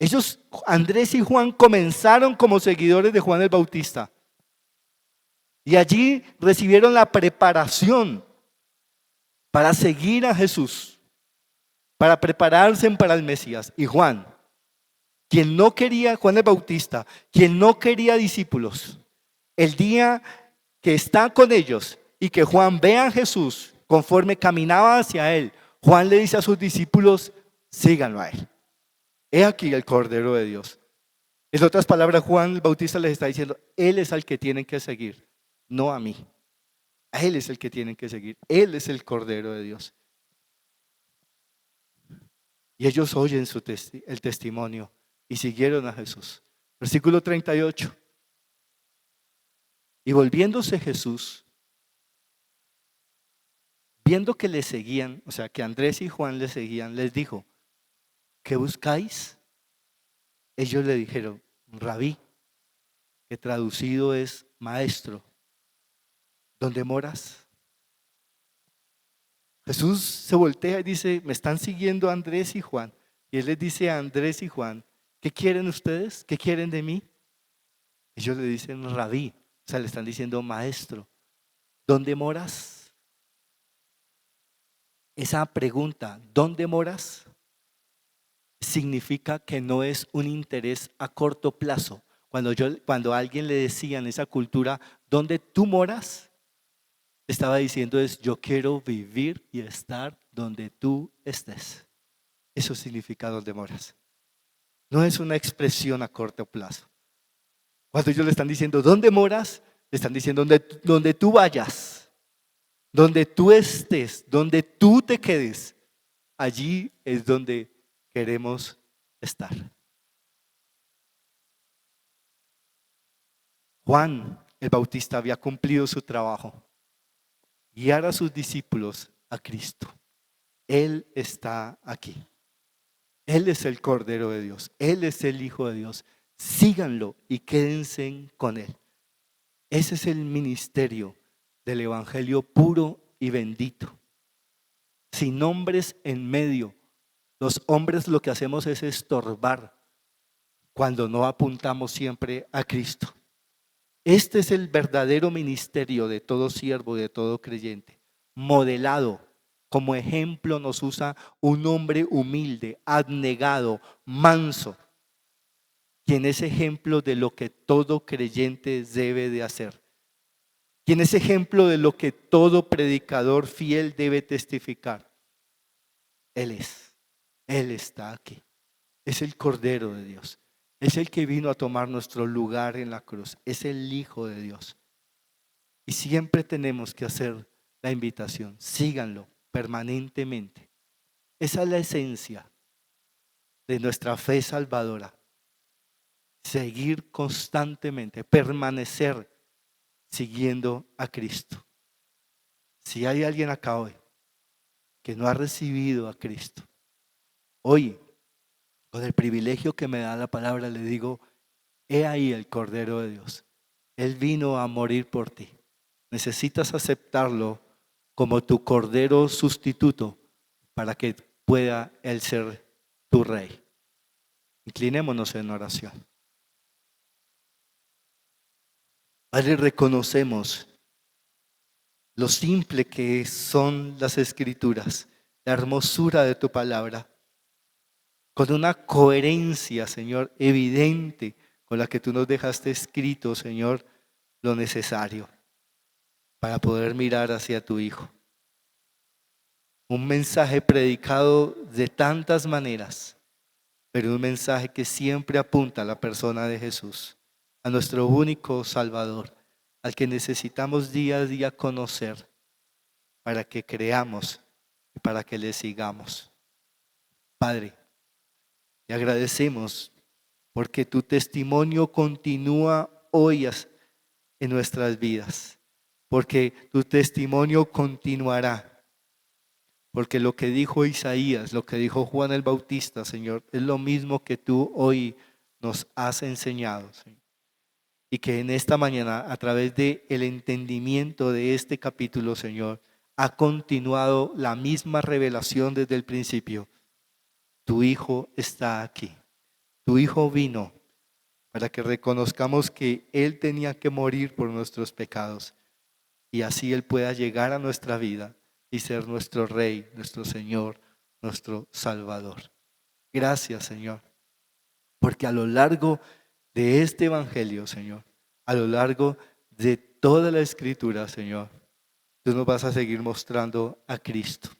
Ellos, Andrés y Juan, comenzaron como seguidores de Juan el Bautista. Y allí recibieron la preparación para seguir a Jesús, para prepararse para el Mesías. Y Juan, quien no quería, Juan el Bautista, quien no quería discípulos, el día que está con ellos y que Juan ve a Jesús conforme caminaba hacia él, Juan le dice a sus discípulos, síganlo a él. He aquí el Cordero de Dios. En otras palabras, Juan el Bautista les está diciendo, él es al que tienen que seguir, no a mí. A él es el que tienen que seguir. Él es el Cordero de Dios. Y ellos oyen el testimonio y siguieron a Jesús. Versículo 38. Y volviéndose Jesús, viendo que le seguían, o sea, que Andrés y Juan le seguían, les dijo, ¿qué buscáis? Ellos le dijeron, Rabí, que traducido es maestro. ¿Dónde moras? Jesús se voltea y dice, me están siguiendo Andrés y Juan. Y él les dice a Andrés y Juan, ¿qué quieren ustedes? ¿Qué quieren de mí? Ellos le dicen Rabí, o sea, le están diciendo maestro. ¿Dónde moras? Esa pregunta, ¿dónde moras? Significa que no es un interés a corto plazo. Cuando a alguien le decía en esa cultura, ¿dónde tú moras? Estaba diciendo es, yo quiero vivir y estar donde tú estés. Eso significa donde moras. No es una expresión a corto plazo. Cuando ellos le están diciendo, ¿dónde moras? Le están diciendo, donde tú vayas, donde tú estés, donde tú te quedes. Allí es donde queremos estar. Juan el Bautista había cumplido su trabajo. Guiar a sus discípulos a Cristo. Él está aquí. Él es el Cordero de Dios. Él es el Hijo de Dios. Síganlo y quédense con Él. Ese es el ministerio del Evangelio puro y bendito. Sin hombres en medio. Los hombres lo que hacemos es estorbar cuando no apuntamos siempre a Cristo. Este es el verdadero ministerio de todo siervo, de todo creyente. Modelado, como ejemplo nos usa un hombre humilde, abnegado, manso, quien es ejemplo de lo que todo creyente debe de hacer. Quien es ejemplo de lo que todo predicador fiel debe testificar. Él está aquí. Es el Cordero de Dios. Es el que vino a tomar nuestro lugar en la cruz. Es el Hijo de Dios. Y siempre tenemos que hacer la invitación. Síganlo permanentemente. Esa es la esencia de nuestra fe salvadora. Seguir constantemente, permanecer siguiendo a Cristo. Si hay alguien acá hoy que no ha recibido a Cristo, hoy, con el privilegio que me da la palabra, le digo, he ahí el Cordero de Dios. Él vino a morir por ti. Necesitas aceptarlo como tu Cordero sustituto para que pueda Él ser tu Rey. Inclinémonos en oración. Padre, reconocemos lo simple que son las Escrituras, la hermosura de tu palabra, con una coherencia, Señor, evidente, con la que tú nos dejaste escrito, Señor, lo necesario para poder mirar hacia tu Hijo. Un mensaje predicado de tantas maneras, pero un mensaje que siempre apunta a la persona de Jesús, a nuestro único Salvador, al que necesitamos día a día conocer para que creamos y para que le sigamos. Padre, te agradecemos porque tu testimonio continúa hoy en nuestras vidas, porque tu testimonio continuará, porque lo que dijo Isaías, lo que dijo Juan el Bautista, Señor, es lo mismo que tú hoy nos has enseñado, Señor. Y que en esta mañana, a través del entendimiento de este capítulo, Señor, ha continuado la misma revelación desde el principio. Tu Hijo está aquí. Tu Hijo vino para que reconozcamos que Él tenía que morir por nuestros pecados y así Él pueda llegar a nuestra vida y ser nuestro Rey, nuestro Señor, nuestro Salvador. Gracias, Señor, porque a lo largo de este Evangelio, Señor, a lo largo de toda la Escritura, Señor, tú nos vas a seguir mostrando a Cristo.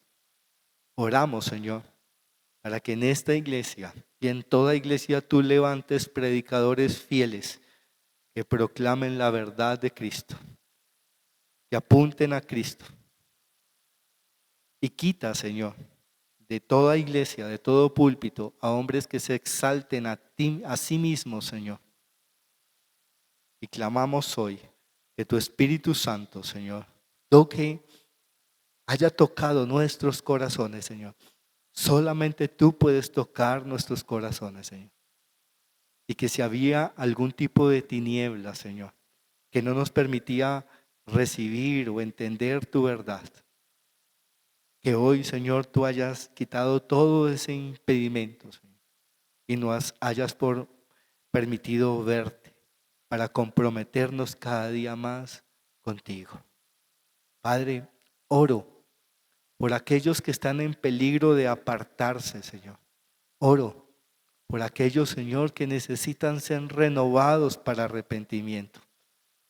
Oramos, Señor, para que en esta iglesia y en toda iglesia tú levantes predicadores fieles que proclamen la verdad de Cristo, que apunten a Cristo. Y quita, Señor, de toda iglesia, de todo púlpito, a hombres que se exalten a sí mismos, Señor. Y clamamos hoy que tu Espíritu Santo, Señor, haya tocado nuestros corazones, Señor. Solamente tú puedes tocar nuestros corazones, Señor. Y que si había algún tipo de tiniebla, Señor, que no nos permitía recibir o entender tu verdad, que hoy, Señor, tú hayas quitado todo ese impedimento, Señor, y nos hayas permitido verte para comprometernos cada día más contigo. Padre, oro por aquellos que están en peligro de apartarse, Señor. Oro por aquellos, Señor, que necesitan ser renovados para arrepentimiento.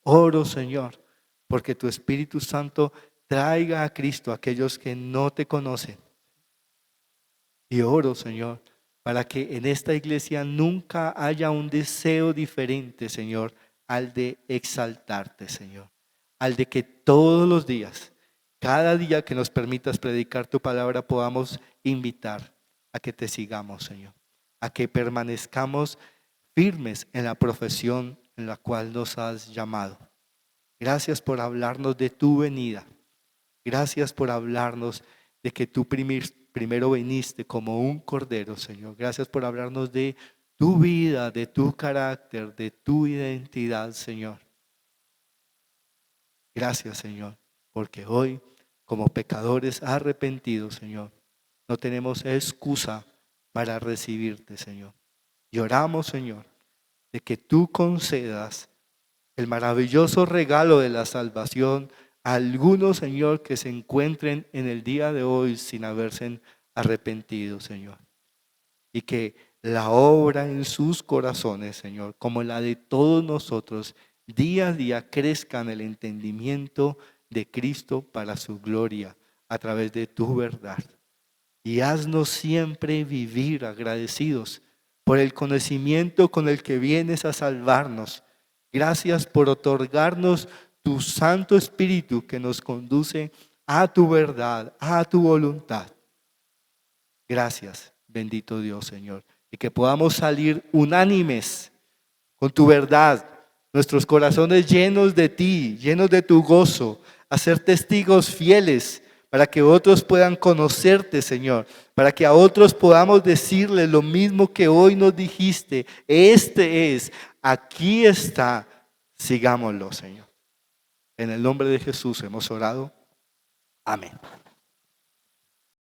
Oro, Señor, porque tu Espíritu Santo traiga a Cristo a aquellos que no te conocen. Y oro, Señor, para que en esta iglesia nunca haya un deseo diferente, Señor, al de exaltarte, Señor. Al de que todos los días, cada día que nos permitas predicar tu palabra, podamos invitar a que te sigamos, Señor. A que permanezcamos firmes en la profesión en la cual nos has llamado. Gracias por hablarnos de tu venida. Gracias por hablarnos de que tú primero viniste como un cordero, Señor. Gracias por hablarnos de tu vida, de tu carácter, de tu identidad, Señor. Gracias, Señor, porque hoy, como pecadores arrepentidos, Señor, no tenemos excusa para recibirte, Señor. Y oramos, Señor, de que tú concedas el maravilloso regalo de la salvación a algunos, Señor, que se encuentren en el día de hoy sin haberse arrepentido, Señor. Y que la obra en sus corazones, Señor, como la de todos nosotros, día a día crezca en el entendimiento de Cristo para su gloria a través de tu verdad. Y haznos siempre vivir agradecidos por el conocimiento con el que vienes a salvarnos. Gracias por otorgarnos tu Santo Espíritu que nos conduce a tu verdad, a tu voluntad. Gracias, bendito Dios, Señor. Y que podamos salir unánimes con tu verdad, nuestros corazones llenos de ti, llenos de tu gozo, a ser testigos fieles para que otros puedan conocerte, Señor, para que a otros podamos decirles lo mismo que hoy nos dijiste. Este es, aquí está, sigámoslo, Señor. En el nombre de Jesús hemos orado. Amén.